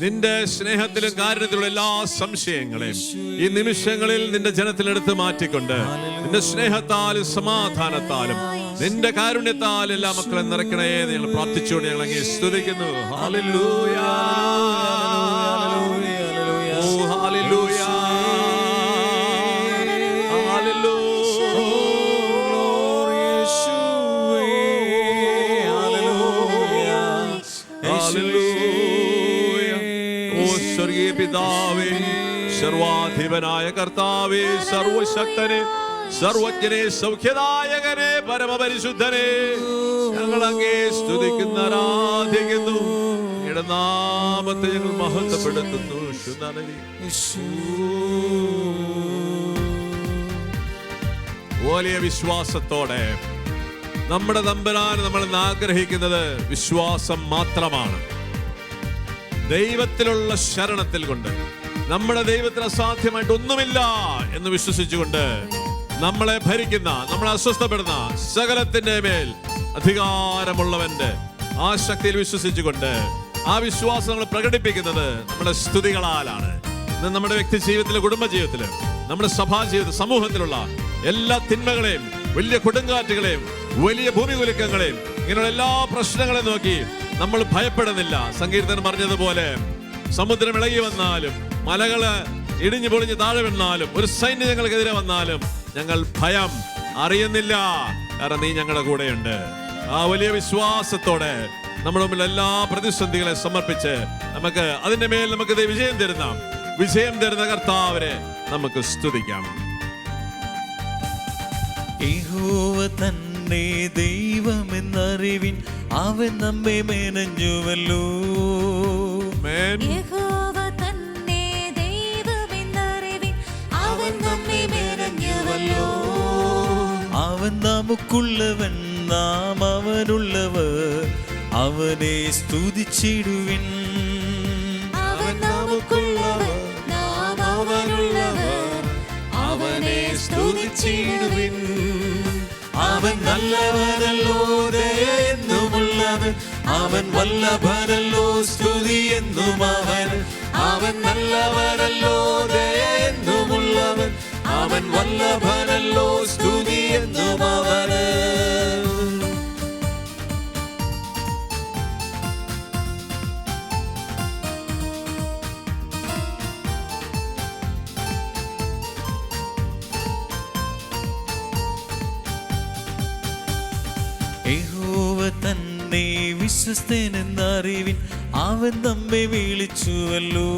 നിന്റെ സ്നേഹത്തിലും കാരുണ്യത്തിലുള്ള എല്ലാ സംശയങ്ങളെയും ഈ നിമിഷങ്ങളിൽ നിന്റെ ജനത്തിലെടുത്ത് മാറ്റിക്കൊണ്ട് നിന്റെ സ്നേഹത്താലും സമാധാനത്താലും നിന്റെ കാരുണ്യത്താലും എല്ലാ മക്കളെ നിറയ്ക്കണേ എന്ന് ഞങ്ങൾ പ്രാർത്ഥിച്ചുകൊണ്ട് ഞങ്ങൾ അങ്ങേ സ്തുതിക്കുന്നു. Hallelujah, hallelujah. പിതാവേ, സർവാധിപനായ കർത്താവേ, സർവശക്തനെ, സർവജ്ഞനെ, സൗഖ്യദായകനെ, പരമപരിശുദ്ധനെ, ഞങ്ങൾ അങ്ങേ സ്തുതിക്കുന്നു, ആരാധിക്കുന്നു. അങ്ങയുടെ നാമത്തെ ഞങ്ങൾ മഹത്വപ്പെടുത്തുന്നു. വലിയ വിശ്വാസത്തോടെ നമ്മുടെ തമ്പുരാൻ നമ്മൾ ആഗ്രഹിക്കുന്നത് വിശ്വാസം മാത്രമാണ്. ദൈവത്തിലുള്ള ശരണത്തിൽ കൊണ്ട്, നമ്മുടെ ദൈവത്തിന് അസാധ്യമായിട്ട് ഒന്നുമില്ല എന്ന് വിശ്വസിച്ചുകൊണ്ട് നമ്മളെ ഭരിക്കുന്ന, നമ്മളെ അസ്വസ്ഥപ്പെടുന്ന സകലത്തിന്റെ മേൽ അധികാരമുള്ളവന്റെ ആ ശക്തിയിൽ വിശ്വസിച്ചുകൊണ്ട് ആ വിശ്വാസം നമ്മൾ പ്രകടിപ്പിക്കുന്നത് നമ്മുടെ സ്തുതികളാലാണ്. ഇന്ന് നമ്മുടെ വ്യക്തി ജീവിതത്തിലെ, കുടുംബജീവിതത്തില്, നമ്മുടെ സഭാ ജീവിതത്തിൽ, സമൂഹത്തിലുള്ള എല്ലാ തിന്മകളെയും, വലിയ കൊടുങ്കാറ്റുകളെയും, വലിയ ഭൂമികുലുക്കങ്ങളെയും, ഇങ്ങനെയുള്ള എല്ലാ പ്രശ്നങ്ങളെയും നോക്കി നമ്മൾ ഭയപ്പെടുന്നില്ല. സങ്കീർത്തനം പറഞ്ഞതുപോലെ സമുദ്രം ഇളകി വന്നാലും, മലകള് ഇടിഞ്ഞു പൊളിഞ്ഞ് താഴെ വീണാലും, ഒരു സൈന്യം ഞങ്ങൾക്കെതിരെ വന്നാലും ഞങ്ങൾ ഭയം അറിയുന്നില്ല. കാരണം നീ ഞങ്ങളുടെ കൂടെയുണ്ട്. ആ വലിയ വിശ്വാസത്തോടെ നമ്മുടെ മുമ്പിൽ എല്ലാ പ്രതിസന്ധികളെ സമർപ്പിച്ച് നമുക്ക് അതിന്റെ മേൽ നമുക്ക് വിജയം തരുന്ന കർത്താവരെ നമുക്ക് സ്തുതിക്കാം. യഹോവ തന്നെ ദൈവമെന്നറിവിൻ, അവൻ നമ്മെ മെനഞ്ഞുവല്ലോ. യഹോവ തന്നെ ദൈവമെന്നറിവിൻ, അവൻ നമ്മെ മെനഞ്ഞുവല്ലോ. അവൻ നമുക്കുള്ളവൻ, നാം അവനുള്ളവർ, അവനെ സ്തുതിച്ചിടുവിൻ. അവൻ നമുക്കുള്ളവൻ, നാം അവനുള്ളവർ, അവനെ സ്തുതിച്ചിടുവിൻ. അവൻ നല്ലവനല്ലോ, ദയ എന്നുമുള്ളവൻ, അവൻ വല്ലഭനല്ലോ, സ്തുതി എന്നും അവൻ. അവൻ നല്ലവനല്ലോ, ദയ എന്നുമുള്ളവൻ, അവൻ വല്ലഭനല്ലോ, സ്തുതി എന്നും അവന്. യഹോവ തന്നെ വിശ്വസ്തനെന്നറിവിൻ, അവൻ നമ്മെ വിളിച്ചുവല്ലോ.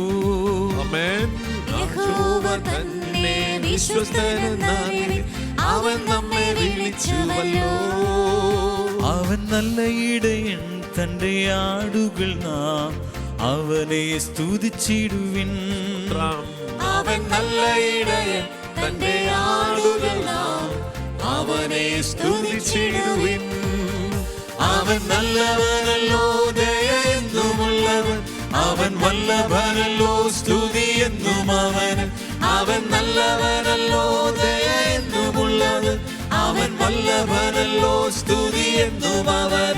യഹോവ തന്നെ വിശ്വസ്തനെന്നറിവിൻ, അവൻ നമ്മെ വിളിച്ചുവല്ലോ. അവൻ നല്ല ഇടയൻ, തന്റെ ആടുകൾ നാം അവനെ സ്തുതിച്ചിടുവിൻ. അവൻ നല്ല ഇടയൻ, തന്റെ ആടുകൾ നാം അവനെ സ്തുതിച്ചിടുവിൻ. അവൻ നല്ലവനല്ലോ, ദയ എന്നുമുള്ളവൻ, അവൻ വല്ലഭനല്ലോ, സ്തുതി എന്നും അവൻ. അവൻ നല്ലവനല്ലോ, ദയ എന്നുമുള്ളവൻ, അവൻ വല്ലഭനല്ലോ, സ്തുതി എന്നും അവൻ.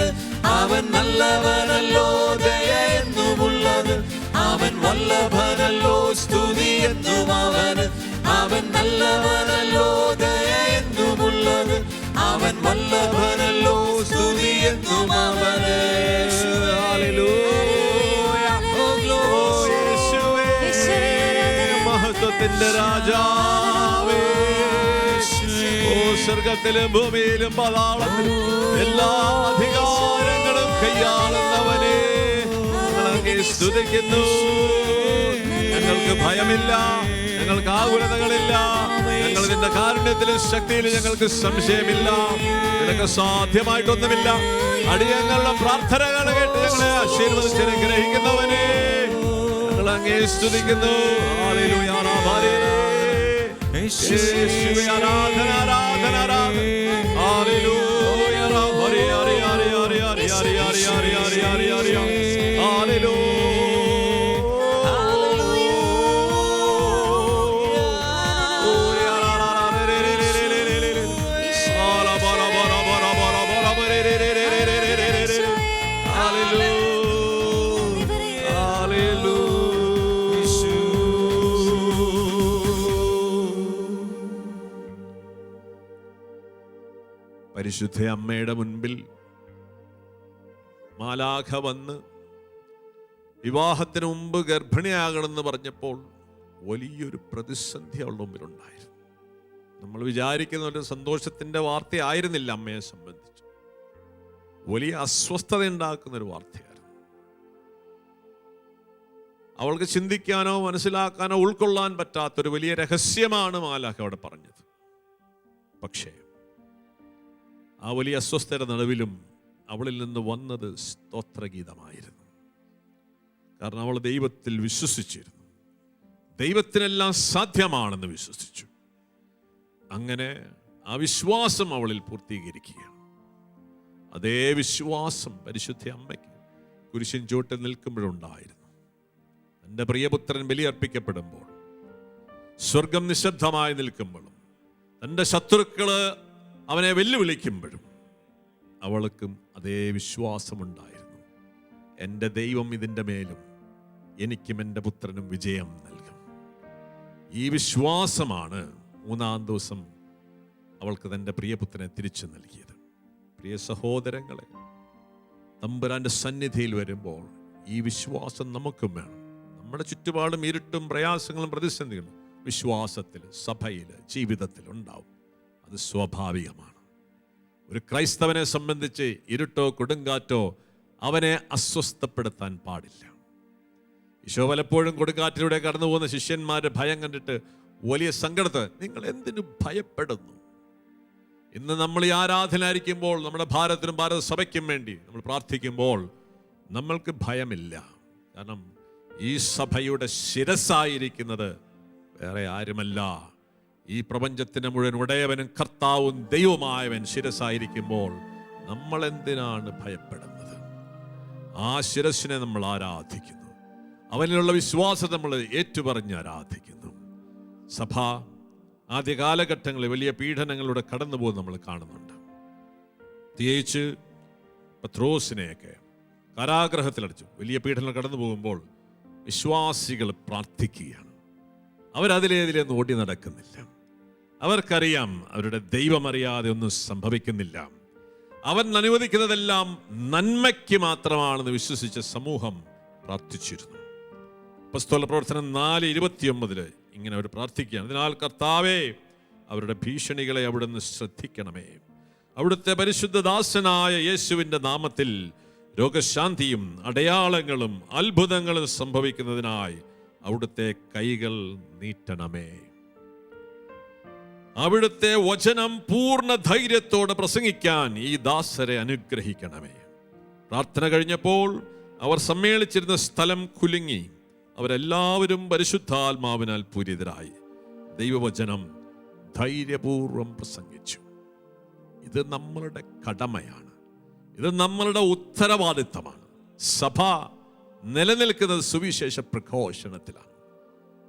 അവൻ നല്ലവനല്ലോ, ദയ എന്നുമുള്ളവൻ, അവൻ വല്ലഭനല്ലോ, സ്തുതി എന്നും അവൻ. അവൻ നല്ലവനല്ലോ, ദയ എന്നുമുള്ളവൻ, എന്റെ രാജാവേ, ഓ സ്വർഗത്തിലും ഭൂമിയിലും പാതാളത്തിലും എല്ലാ അധികാരങ്ങളും കൈയാളുന്നവനെ ഞങ്ങളങ്ങേ സ്തുതിക്കുന്നു. ഞങ്ങൾക്ക് ഭയമില്ല, ഞങ്ങൾക്ക് ആകുലതകളില്ല, ഞങ്ങൾ നിന്റെ കാരുണ്യത്തിലും ശക്തിയിലും ഞങ്ങൾക്ക് സംശയമില്ല. നിനക്ക് സാധ്യമായിട്ടൊന്നുമില്ല. അടിയങ്ങളുടെ പ്രാർത്ഥനകൾ കേട്ട് ഞങ്ങളെ ആശീർവദിച്ച് അനുഗ്രഹിക്കുന്നവനെ ഞങ്ങൾ അങ്ങേ സ്തുതിക്കുന്നു. ഹല്ലേലൂയ, യേശുവേ, ആരാധന, ആരാധന, ആരാധന. ഹല്ലേലൂയ, ഹരി ഹരി ഹരി ഹരി ഹരി ഹരി ഹരി ഹരി ഹരി ഹരി ഹരി. ഹല്ലേലൂയ. പരിശുദ്ധ അമ്മയുടെ മുൻപിൽ മാലാഖ വന്ന് വിവാഹത്തിന് മുമ്പ് ഗർഭിണിയാകണമെന്ന് പറഞ്ഞപ്പോൾ വലിയൊരു പ്രതിസന്ധി അവളുടെ മുമ്പിലുണ്ടായിരുന്നു. നമ്മൾ വിചാരിക്കുന്ന ഒരു സന്തോഷത്തിന്റെ വാർത്തയായിരുന്നില്ല അമ്മയെ സംബന്ധിച്ച്. വലിയ അസ്വസ്ഥത ഉണ്ടാക്കുന്ന ഒരു വാർത്തയായിരുന്നു. അവൾക്ക് ചിന്തിക്കാനോ മനസ്സിലാക്കാനോ ഉൾക്കൊള്ളാൻ പറ്റാത്തൊരു വലിയ രഹസ്യമാണ് മാലാഖ അവിടെ പറഞ്ഞത്. പക്ഷേ ആ വലിയ അസ്വസ്ഥയുടെ നടുവിലും അവളിൽ നിന്ന് വന്നത് സ്തോത്രഗീതമായിരുന്നു. കാരണം അവൾ ദൈവത്തിൽ വിശ്വസിച്ചിരുന്നു. ദൈവത്തിനെല്ലാം സാധ്യമാണെന്ന് വിശ്വസിച്ചു. അങ്ങനെ ആ വിശ്വാസം അവളിൽ പൂർത്തീകരിക്കുകയാണ്. അതേ വിശ്വാസം പരിശുദ്ധ അമ്മയ്ക്ക് കുരിശിൻ ചുവട്ടിൽ നിൽക്കുമ്പോഴുണ്ടായിരുന്നു. എൻ്റെ പ്രിയപുത്രൻ ബലിയർപ്പിക്കപ്പെടുമ്പോൾ, സ്വർഗം നിശബ്ദമായി നിൽക്കുമ്പോഴും, തൻ്റെ ശത്രുക്കള് അവനെ വെല്ലുവിളിക്കുമ്പോഴും അവൾക്കും അതേ വിശ്വാസമുണ്ടായിരുന്നു. എൻ്റെ ദൈവം ഇതിൻ്റെ മേലും എനിക്കും എൻ്റെ പുത്രനും വിജയം നൽകും. ഈ വിശ്വാസമാണ് മൂന്നാം ദിവസം അവൾക്ക് തൻ്റെ പ്രിയപുത്രനെ തിരിച്ചു നൽകിയത്. പ്രിയ സഹോദരങ്ങളെ, തമ്പുരാന്റെ സന്നിധിയിൽ വരുമ്പോൾ ഈ വിശ്വാസം നമുക്കും വേണം. നമ്മുടെ ചുറ്റുപാടും ഇരുട്ടും പ്രയാസങ്ങളും പ്രതിസന്ധികളും വിശ്വാസത്തിൽ, സഭയിൽ, ജീവിതത്തിൽ ഉണ്ടാവും. അത് സ്വാഭാവികമാണ്. ഒരു ക്രൈസ്തവനെ സംബന്ധിച്ച് ഇരുട്ടോ കൊടുങ്കാറ്റോ അവനെ അസ്വസ്ഥപ്പെടുത്താൻ പാടില്ല. ഈശോ പലപ്പോഴും കൊടുങ്കാറ്റിലൂടെ കടന്നു പോകുന്ന ശിഷ്യന്മാരുടെ ഭയം കണ്ടിട്ട് വലിയ സങ്കടത്തെ, നിങ്ങൾ എന്തിനു ഭയപ്പെടുന്നു? ഇന്ന് നമ്മൾ ഈ ആരാധനയായിരിക്കുമ്പോൾ നമ്മുടെ ഭാരതത്തിനും ഭാരത സഭയ്ക്കും വേണ്ടി നമ്മൾ പ്രാർത്ഥിക്കുമ്പോൾ നമ്മൾക്ക് ഭയമില്ല. കാരണം ഈ സഭയുടെ ശിരസായിരിക്കുന്നത് വേറെ ആരുമല്ല, ഈ പ്രപഞ്ചത്തിന് മുഴുവൻ ഉടയവനും കർത്താവും ദൈവമായവൻ ശിരസായിരിക്കുമ്പോൾ നമ്മൾ എന്തിനാണ് ഭയപ്പെടുന്നത്? ആ ശിരസിനെ നമ്മൾ ആരാധിക്കുന്നു. അവനിലുള്ള വിശ്വാസത്തെ നമ്മൾ ഏറ്റുപറഞ്ഞ് ആരാധിക്കുന്നു. സഭ ആദ്യ കാലഘട്ടങ്ങളിൽ വലിയ പീഡനങ്ങളിലൂടെ കടന്നു പോകുന്നത് നമ്മൾ കാണുന്നുണ്ട്. പ്രത്യേകിച്ച് പത്രോസിനെയൊക്കെ കാരാഗ്രഹത്തിലടച്ചു വലിയ പീഡനങ്ങൾ കടന്നു പോകുമ്പോൾ വിശ്വാസികൾ പ്രാർത്ഥിക്കുകയാണ്. അവരതിലേതിലൊന്നും ഓടി നടക്കുന്നില്ല. അവർക്കറിയാം അവരുടെ ദൈവം അറിയാതെ ഒന്നും സംഭവിക്കുന്നില്ല. അവൻ അനുവദിക്കുന്നതെല്ലാം നന്മയ്ക്ക് മാത്രമാണെന്ന് വിശ്വസിച്ച സമൂഹം പ്രാർത്ഥിച്ചിരുന്നു. അപ്പോസ്തല പ്രവർത്തനം 4:29 ഇങ്ങനെ അവർ പ്രാർത്ഥിക്കുകയാണ്. അതിനാൽ കർത്താവേ, അവരുടെ ഭീഷണികളെ അവിടുന്ന് ശ്രദ്ധിക്കണമേ. അവിടുത്തെ പരിശുദ്ധ ദാസനായ യേശുവിൻ്റെ നാമത്തിൽ രോഗശാന്തിയും അടയാളങ്ങളും അത്ഭുതങ്ങളും സംഭവിക്കുന്നതിനായി അവിടുത്തെ കൈകൾ നീട്ടണമേ. അവിടുത്തെ വചനം പൂർണ്ണ ധൈര്യത്തോടെ പ്രസംഗിക്കാൻ ഈ ദാസരെ അനുഗ്രഹിക്കണമേ. പ്രാർത്ഥന കഴിഞ്ഞപ്പോൾ അവർ സമ്മേളിച്ചിരുന്ന സ്ഥലം കുലുങ്ങി. അവരെല്ലാവരും പരിശുദ്ധാത്മാവിനാൽ പൂരിതരായി ദൈവവചനം ധൈര്യപൂർവം പ്രസംഗിച്ചു. ഇത് നമ്മളുടെ കടമയാണ്. ഇത് നമ്മളുടെ ഉത്തരവാദിത്തമാണ്. സഭ നിലനിൽക്കുന്നത് സുവിശേഷ പ്രഘോഷണത്തിലാണ്.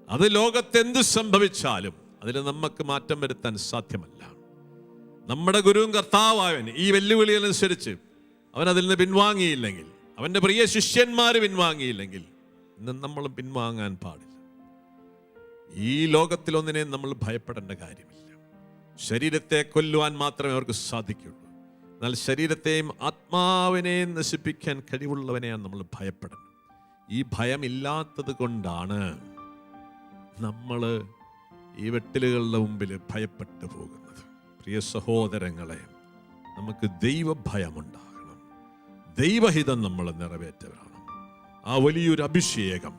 അത് ലോകത്തെന്ത് സംഭവിച്ചാലും അതിൽ നമുക്ക് മാറ്റം വരുത്താൻ സാധ്യമല്ല. നമ്മുടെ ഗുരുവും കർത്താവായവൻ ഈ വെല്ലുവിളിയനുസരിച്ച് അവൻ അതിൽ നിന്ന് പിൻവാങ്ങിയില്ലെങ്കിൽ, അവൻ്റെ പ്രിയ ശിഷ്യന്മാർ പിൻവാങ്ങിയില്ലെങ്കിൽ ഇന്ന് നമ്മൾ പിൻവാങ്ങാൻ പാടില്ല. ഈ ലോകത്തിലൊന്നിനെയും നമ്മൾ ഭയപ്പെടേണ്ട കാര്യമില്ല. ശരീരത്തെ കൊല്ലുവാൻ മാത്രമേ അവർക്ക് സാധിക്കുള്ളൂ. എന്നാൽ ശരീരത്തെയും ആത്മാവിനെയും നശിപ്പിക്കാൻ കഴിവുള്ളവനെയാണ് നമ്മൾ ഭയപ്പെടുന്നത്. ഈ ഭയമില്ലാത്തത് കൊണ്ടാണ് നമ്മൾ ഈ വെട്ടിലുകളുടെ മുമ്പിൽ ഭയപ്പെട്ടു പോകുന്നത്. പ്രിയ സഹോദരങ്ങളെ, നമുക്ക് ദൈവഭയമുണ്ടാകണം. ദൈവഹിതം നമ്മൾ നിറവേറ്റവരാണ്. ആ വലിയൊരു അഭിഷേകം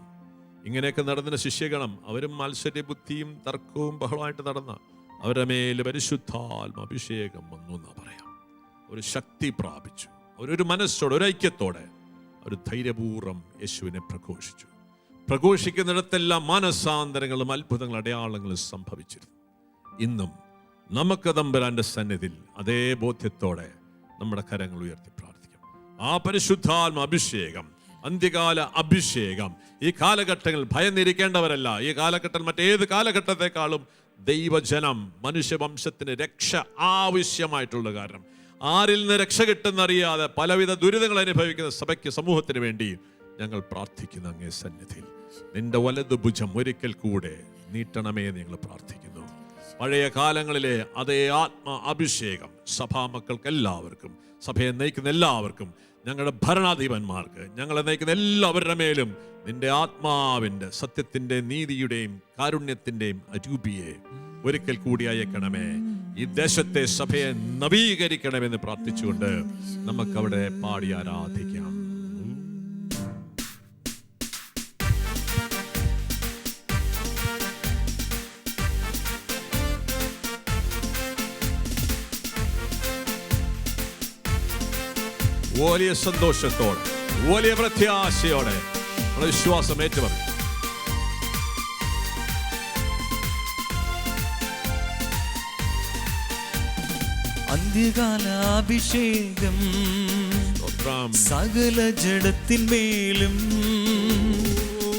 ഇങ്ങനെയൊക്കെ നടന്ന ശിഷ്യഗണം, അവരും മത്സര ബുദ്ധിയും തർക്കവും ബഹളമായിട്ട് നടന്ന അവരുടെ മേൽ പരിശുദ്ധാത്മ അഭിഷേകം വന്നു എന്നാ പറയാം. ഒരു ശക്തി പ്രാപിച്ചു. അവരൊരു മനസ്സോടെ, ഒരു ഐക്യത്തോടെ ഒരു ധൈര്യപൂർവ്വം യേശുവിനെ പ്രഘോഷിച്ചു. പ്രഘോഷിക്കുന്നിടത്തെല്ലാം മാനസാന്തരങ്ങളും അത്ഭുതങ്ങളും അടയാളങ്ങളും സംഭവിച്ചിരുന്നു. ഇന്നും നമുക്ക് തമ്പുരാന്റെ സന്നിധിയിൽ അതേ ബോധ്യത്തോടെ നമ്മുടെ കരങ്ങൾ ഉയർത്തി പ്രാർത്ഥിക്കാം. ആ പരിശുദ്ധാത്മ അഭിഷേകം, അന്ത്യകാല അഭിഷേകം ഈ കാലഘട്ടങ്ങളിൽ ഭയന്നിരിക്കേണ്ടവരല്ല. ഈ കാലഘട്ടം മറ്റേത് കാലഘട്ടത്തെക്കാളും ദൈവജനം, മനുഷ്യവംശത്തിന് രക്ഷ ആവശ്യമായിട്ടുള്ള കാരണം ആരിൽ നിന്ന് രക്ഷ കിട്ടുന്നറിയാതെ പലവിധ ദുരിതങ്ങൾ അനുഭവിക്കുന്ന സഭയ്ക്ക്, സമൂഹത്തിന് വേണ്ടി ഞങ്ങൾ പ്രാർത്ഥിക്കുന്നു. അങ്ങേ സന്നിധിയിൽ നിന്റെ വലതുഭുജം ഒരിക്കൽ കൂടെ നീട്ടണമേ ഞങ്ങൾ പ്രാർത്ഥിക്കുന്നു. പഴയ കാലങ്ങളിലെ അതേ ആത്മ അഭിഷേകം സഭാമക്കൾക്ക് എല്ലാവർക്കും, സഭയെ നയിക്കുന്ന എല്ലാവർക്കും, ഞങ്ങളുടെ ഭരണാധിപന്മാർക്ക്, ഞങ്ങളെ നയിക്കുന്ന എല്ലാവരുടെ മേലും നിന്റെ ആത്മാവിൻ്റെ, സത്യത്തിൻ്റെ, നീതിയുടെയും കാരുണ്യത്തിൻ്റെയും അരൂപിയെ ഒരിക്കൽ കൂടി അയക്കണമേ. ഈ ദേശത്തെ സഭയെ നവീകരിക്കണമെന്ന് പ്രാർത്ഥിച്ചുകൊണ്ട് നമുക്കവിടെ പാടി ആരാധിക്കാം. വലിയ സന്തോഷത്തോടെ, വലിയ പ്രത്യാശയോടെ വിശ്വാസം ഏറ്റുപറയും. അന്ത്യകാല അഭിഷേകം സകല ജഡത്തിന്മേലും,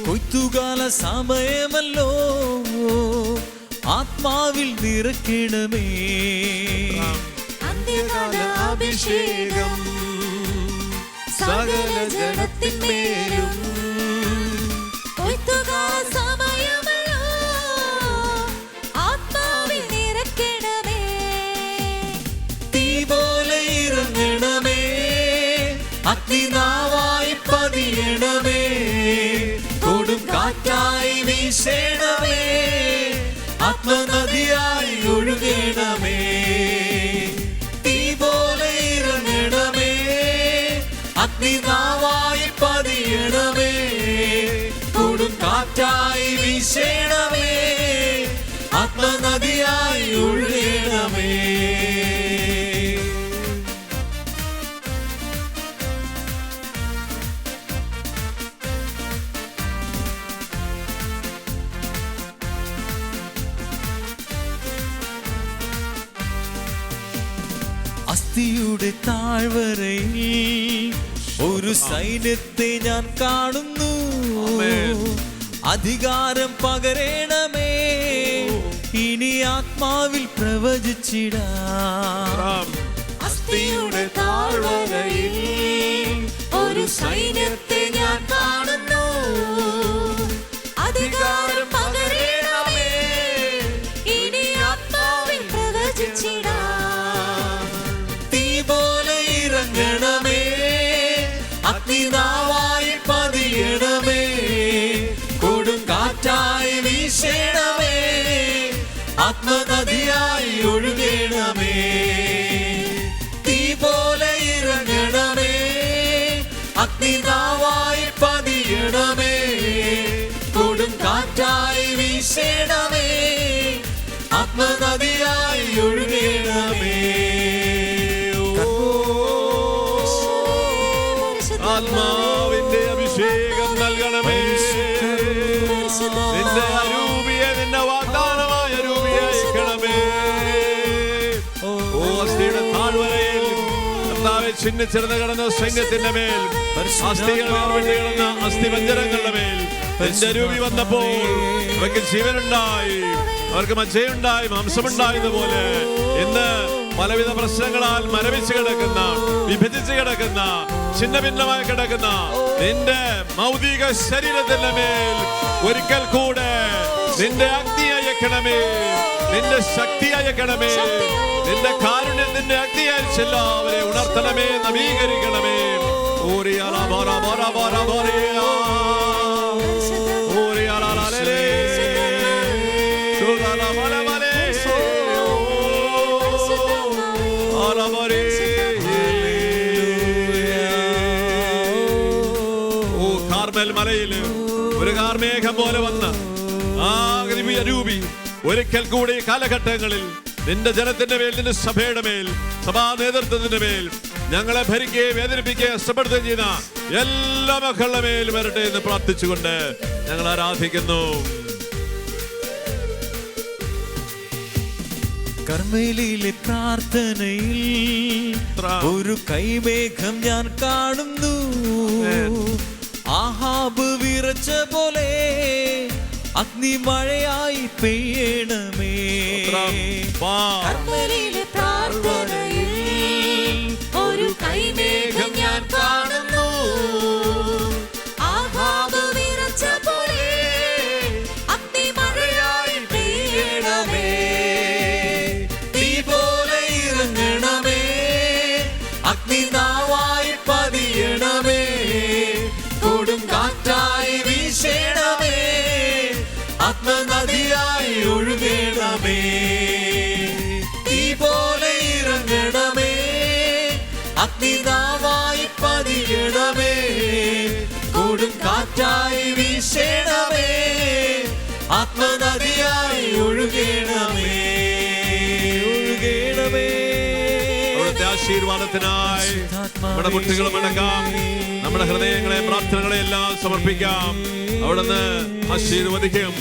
കൊയ്ത്തുകാല സമയമല്ലോ, ആത്മാവിൽ നിറയ്ക്കണമേ. അന്ത്യകാല അഭിഷേകം സകല ജഡത്തിന്മേലും, കൊയ്ത്തുകാല സമയമല്ലോ, ആത്മാവിൽ നിറയ്ക്കണമേ. തീ പോലെ ഇറങ്ങണമേ, അഗ്നിനാവായി പതിയണമേ, കൊടും കാറ്റായി വീശണമേ, ആത്മനദിയായി ഒഴുകണമേ. തീ പോലെ ഇറങ്ങണമേ, അഗ്നിനാവായി പതിയണമേ, കൊടും കാറ്റായി വീശണമേ, ആത്മനദിയായി ഒഴുകണമേ. അസ്ഥിയുടെ താഴ്വരയിൽ ഒരു സൈന്യത്തെ ഞാൻ കാണുന്നു. അധികാരം പകരണമേ, ഇനി ആത്മാവിൽ പ്രവചിച്ചിടാം. അസ്ഥിയുടെ താഴ്വരയിൽ ഒരു സൈന്യത്തെ ഞാൻ കാണുന്നു. അധികാരം പകരണമേ, ഇനി ആത്മാവിൽ പ്രവചിച്ചിടാം. തീ പോലെ ഇറങ്ങണമേ, അഗ്നിനാവായി പതിയണമേ, കൊടും കാറ്റായി വീശണമേ, ആത്മനദിയായി ഒഴുകണമേ. തീ പോലെ ഇറങ്ങണമേ, അഗ്നിനാവായി പതിയണമേ, കൊടും കാറ്റായി വീശണമേ, ആത്മനദിയായി ഒഴുകണമേ. ആത്മാവിന്റെ അഭിഷേകം നൽകണമേ. നിന്റെ അരൂപിയെ, നിന്റെ വാഗ്ദാനമായ അരൂപിയെ അയക്കണമേ. ഓ അസ്ഥിയുടെ താഴ്വരയിൽ കർത്താവേ, ചിഹ്നിച്ചിരുന്ന് കിടന്ന സൈന്യത്തിന്റെ മേൽ, അസ്ഥികൾ വേർപെട്ട് കിടന്ന അസ്ഥിപഞ്ജരങ്ങളുടെ മേൽ നിന്റെ അരൂപി വന്നപ്പോൾ അവർക്ക് ജീവനുണ്ടായി, അവർക്ക് മജ്ജയുണ്ടായി, മാംസമുണ്ടായതുപോലെ ഇന്ന് പലവിധ പ്രശ്നങ്ങളാൽ മരവിച്ച് കിടക്കുന്ന, വിഭജിച്ച് കിടക്കുന്ന, ഛിന്ന ഭിന്നമായി കിടക്കുന്ന നിന്റെ ഭൗതിക ശരീരത്തിന്റെ മേൽ ഒരിക്കൽ കൂടെ നിന്റെ അഗ്നി അയക്കണമേ, നിന്റെ ശക്തി അയക്കണമേ, നിന്റെ കാരുണ്യം, നിന്റെ അഗ്നി അയച്ച് എല്ലാവരെ ഉണർത്തണമേ, നവീകരിക്കണമേ. ഓ കർമ്മൽ മലയിൽ ഒരു കാർമേഘം പോലെ വന്ന ആ രൂപി ഒരിക്കൽ കൂടി കാലഘട്ടങ്ങളിൽ നിന്റെ ജനത്തിന്റെ മേൽ, നിന്റെ സഭയുടെ മേൽ, സഭാ നേതൃത്വത്തിന്റെ മേൽ, ഞങ്ങളെ ഭരിക്കുകയും വേദനിപ്പിക്കുകയും കഷ്ടപ്പെടുത്തുകയും ചെയ്യുന്ന എല്ലാ മക്കളുടെ മേൽ വരട്ടെ എന്ന് പ്രാർത്ഥിച്ചുകൊണ്ട് ഞങ്ങൾ ആരാധിക്കുന്നു. കർമ്മേലിലെ പ്രാർത്ഥനയിൽ ഒരു കൈമേഘം ഞാൻ കാണുന്നു. ആഹാബ് വിറച്ച പോലെ അഗ്നിമഴയായി പെയ്യണമേ. കർമ്മേലിലെ പ്രാർത്ഥനയിൽ ഒരു കൈമേഘം ഞാൻ കാണുന്നു. ആഹാബ് വിറച്ച പോലെ അഗ്നിമഴയായി പെയ്യണമേ. തീ പോലെ ഇറങ്ങണമേ, അഗ്നിനാവായി പതിയണമേ, കൊടുങ്കാറ്റായി വീശണമേ, ആത്മനദിയായി ഒഴുകണമേ. തീ പോലെ ഇറങ്ങണമേ, അഗ്നിനാവായി പതിയണമേ, കൊടുങ്കാറ്റായി വീശണമേ, ആത്മനദിയായി ഒഴുകണമേ, ഒഴുകണമേ. അവിടുത്തെ ആശീർവാദത്തിനായി നമ്മുടെ മുട്ടുകൾ മടക്കാം, നമ്മുടെ ഹൃദയങ്ങളെ, പ്രാർത്ഥനകളെ എല്ലാം സമർപ്പിക്കാം. അവിടുന്ന് ആശീർവദിക്കും.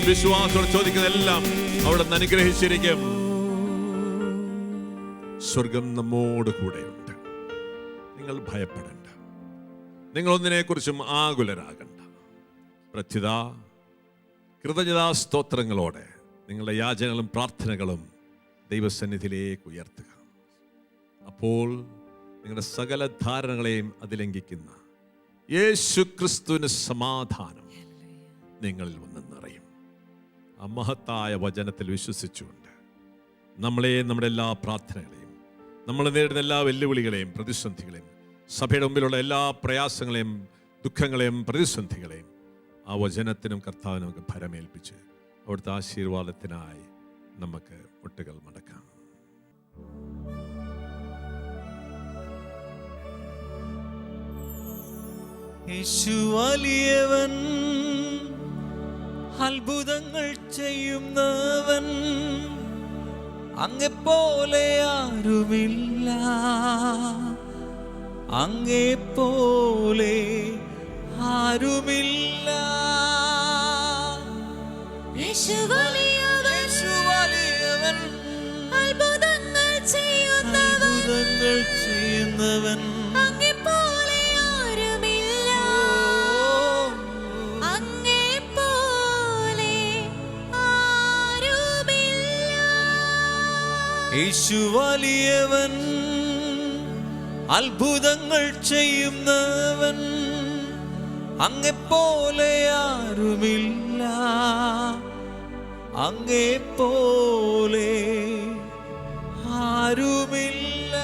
വിശ്വാസത്തോടെ ചോദിക്കുന്ന എല്ലാം അവിടുന്ന് അനുഗ്രഹിച്ചിരിക്കും. സ്വർഗം നമ്മോട് കൂടെയുണ്ട്. നിങ്ങൾ ഭയപ്പെടേണ്ട, നിങ്ങൾ ഒന്നിനെ കുറിച്ചും ആകുലരാകണ്ട. പ്രത്യുത കൃതജ്ഞതാ സ്തോത്രങ്ങളോടെ നിങ്ങളുടെ യാചനകളും പ്രാർത്ഥനകളും ദൈവസന്നിധിയിലേക്ക് ഉയർത്തുക. അപ്പോൾ നിങ്ങളുടെ സകല ധാരണകളെയും അതിലംഘിക്കുന്ന യേശു ക്രിസ്തുവിന് സമാധാനം നിങ്ങളിൽ വന്ന് നിറയും. ആ മഹത്തായ വചനത്തിൽ വിശ്വസിച്ചുകൊണ്ട് നമ്മളെയും നമ്മുടെ എല്ലാ പ്രാർത്ഥനകളെയും, നമ്മൾ നേരിടുന്ന എല്ലാ വെല്ലുവിളികളെയും പ്രതിസന്ധികളെയും, സഭയുടെ മുമ്പിലുള്ള എല്ലാ പ്രയാസങ്ങളെയും ദുഃഖങ്ങളെയും പ്രതിസന്ധികളെയും ആ വചനത്തിനും കർത്താവിനും നമുക്ക് ഭരമേൽപ്പിച്ച് അവിടുത്തെ ആശീർവാദത്തിനായി നമുക്ക് മുട്ടുകൾ മടക്കാം. യേശു വലിയവൻ, അത്ഭുതങ്ങൾ ചെയ്യുന്നവൻ, അങ്ങെപ്പോലെ ആരുമില്ല, അങ്ങെപ്പോലെ ആരുമില്ല. യേശു വലിയവൻ, അത്ഭുതങ്ങൾ ചെയ്യുന്നവൻ, അങ്ങെപ്പോലെ ആരുമില്ല, അങ്ങെപ്പോലെ ആരുമില്ല. യേശു വലിയവൻ, അത്ഭുതങ്ങൾ ചെയ്യുന്നവൻ, അങ്ങെപ്പോലെ ആരുമില്ല, അങ്ങെപ്പോലെ ആരുമില്ല,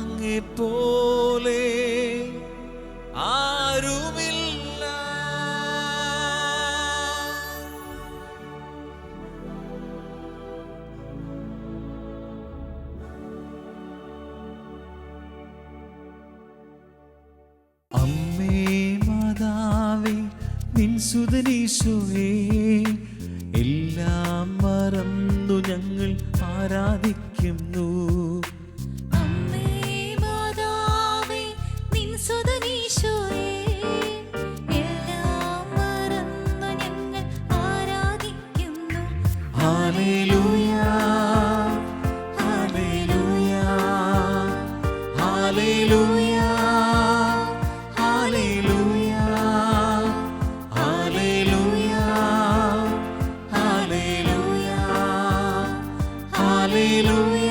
അങ്ങെപ്പോലെ ആരുമില്ല. അമ്മേ മാതാവേ, നിൻ സുതനീശോയേ, എല്ലാം മറന്നു ഞങ്ങൾ ആരാധിക്കുന്നു. അമ്മേ മാതാവേ, നിൻ സുതനീശോയേ, എല്ലാം മറന്നു ഞങ്ങൾ ആരാധിക്കുന്നു. Hallelujah, hallelujah, hallelujah, hallelujah, hallelujah, hallelujah, hallelujah.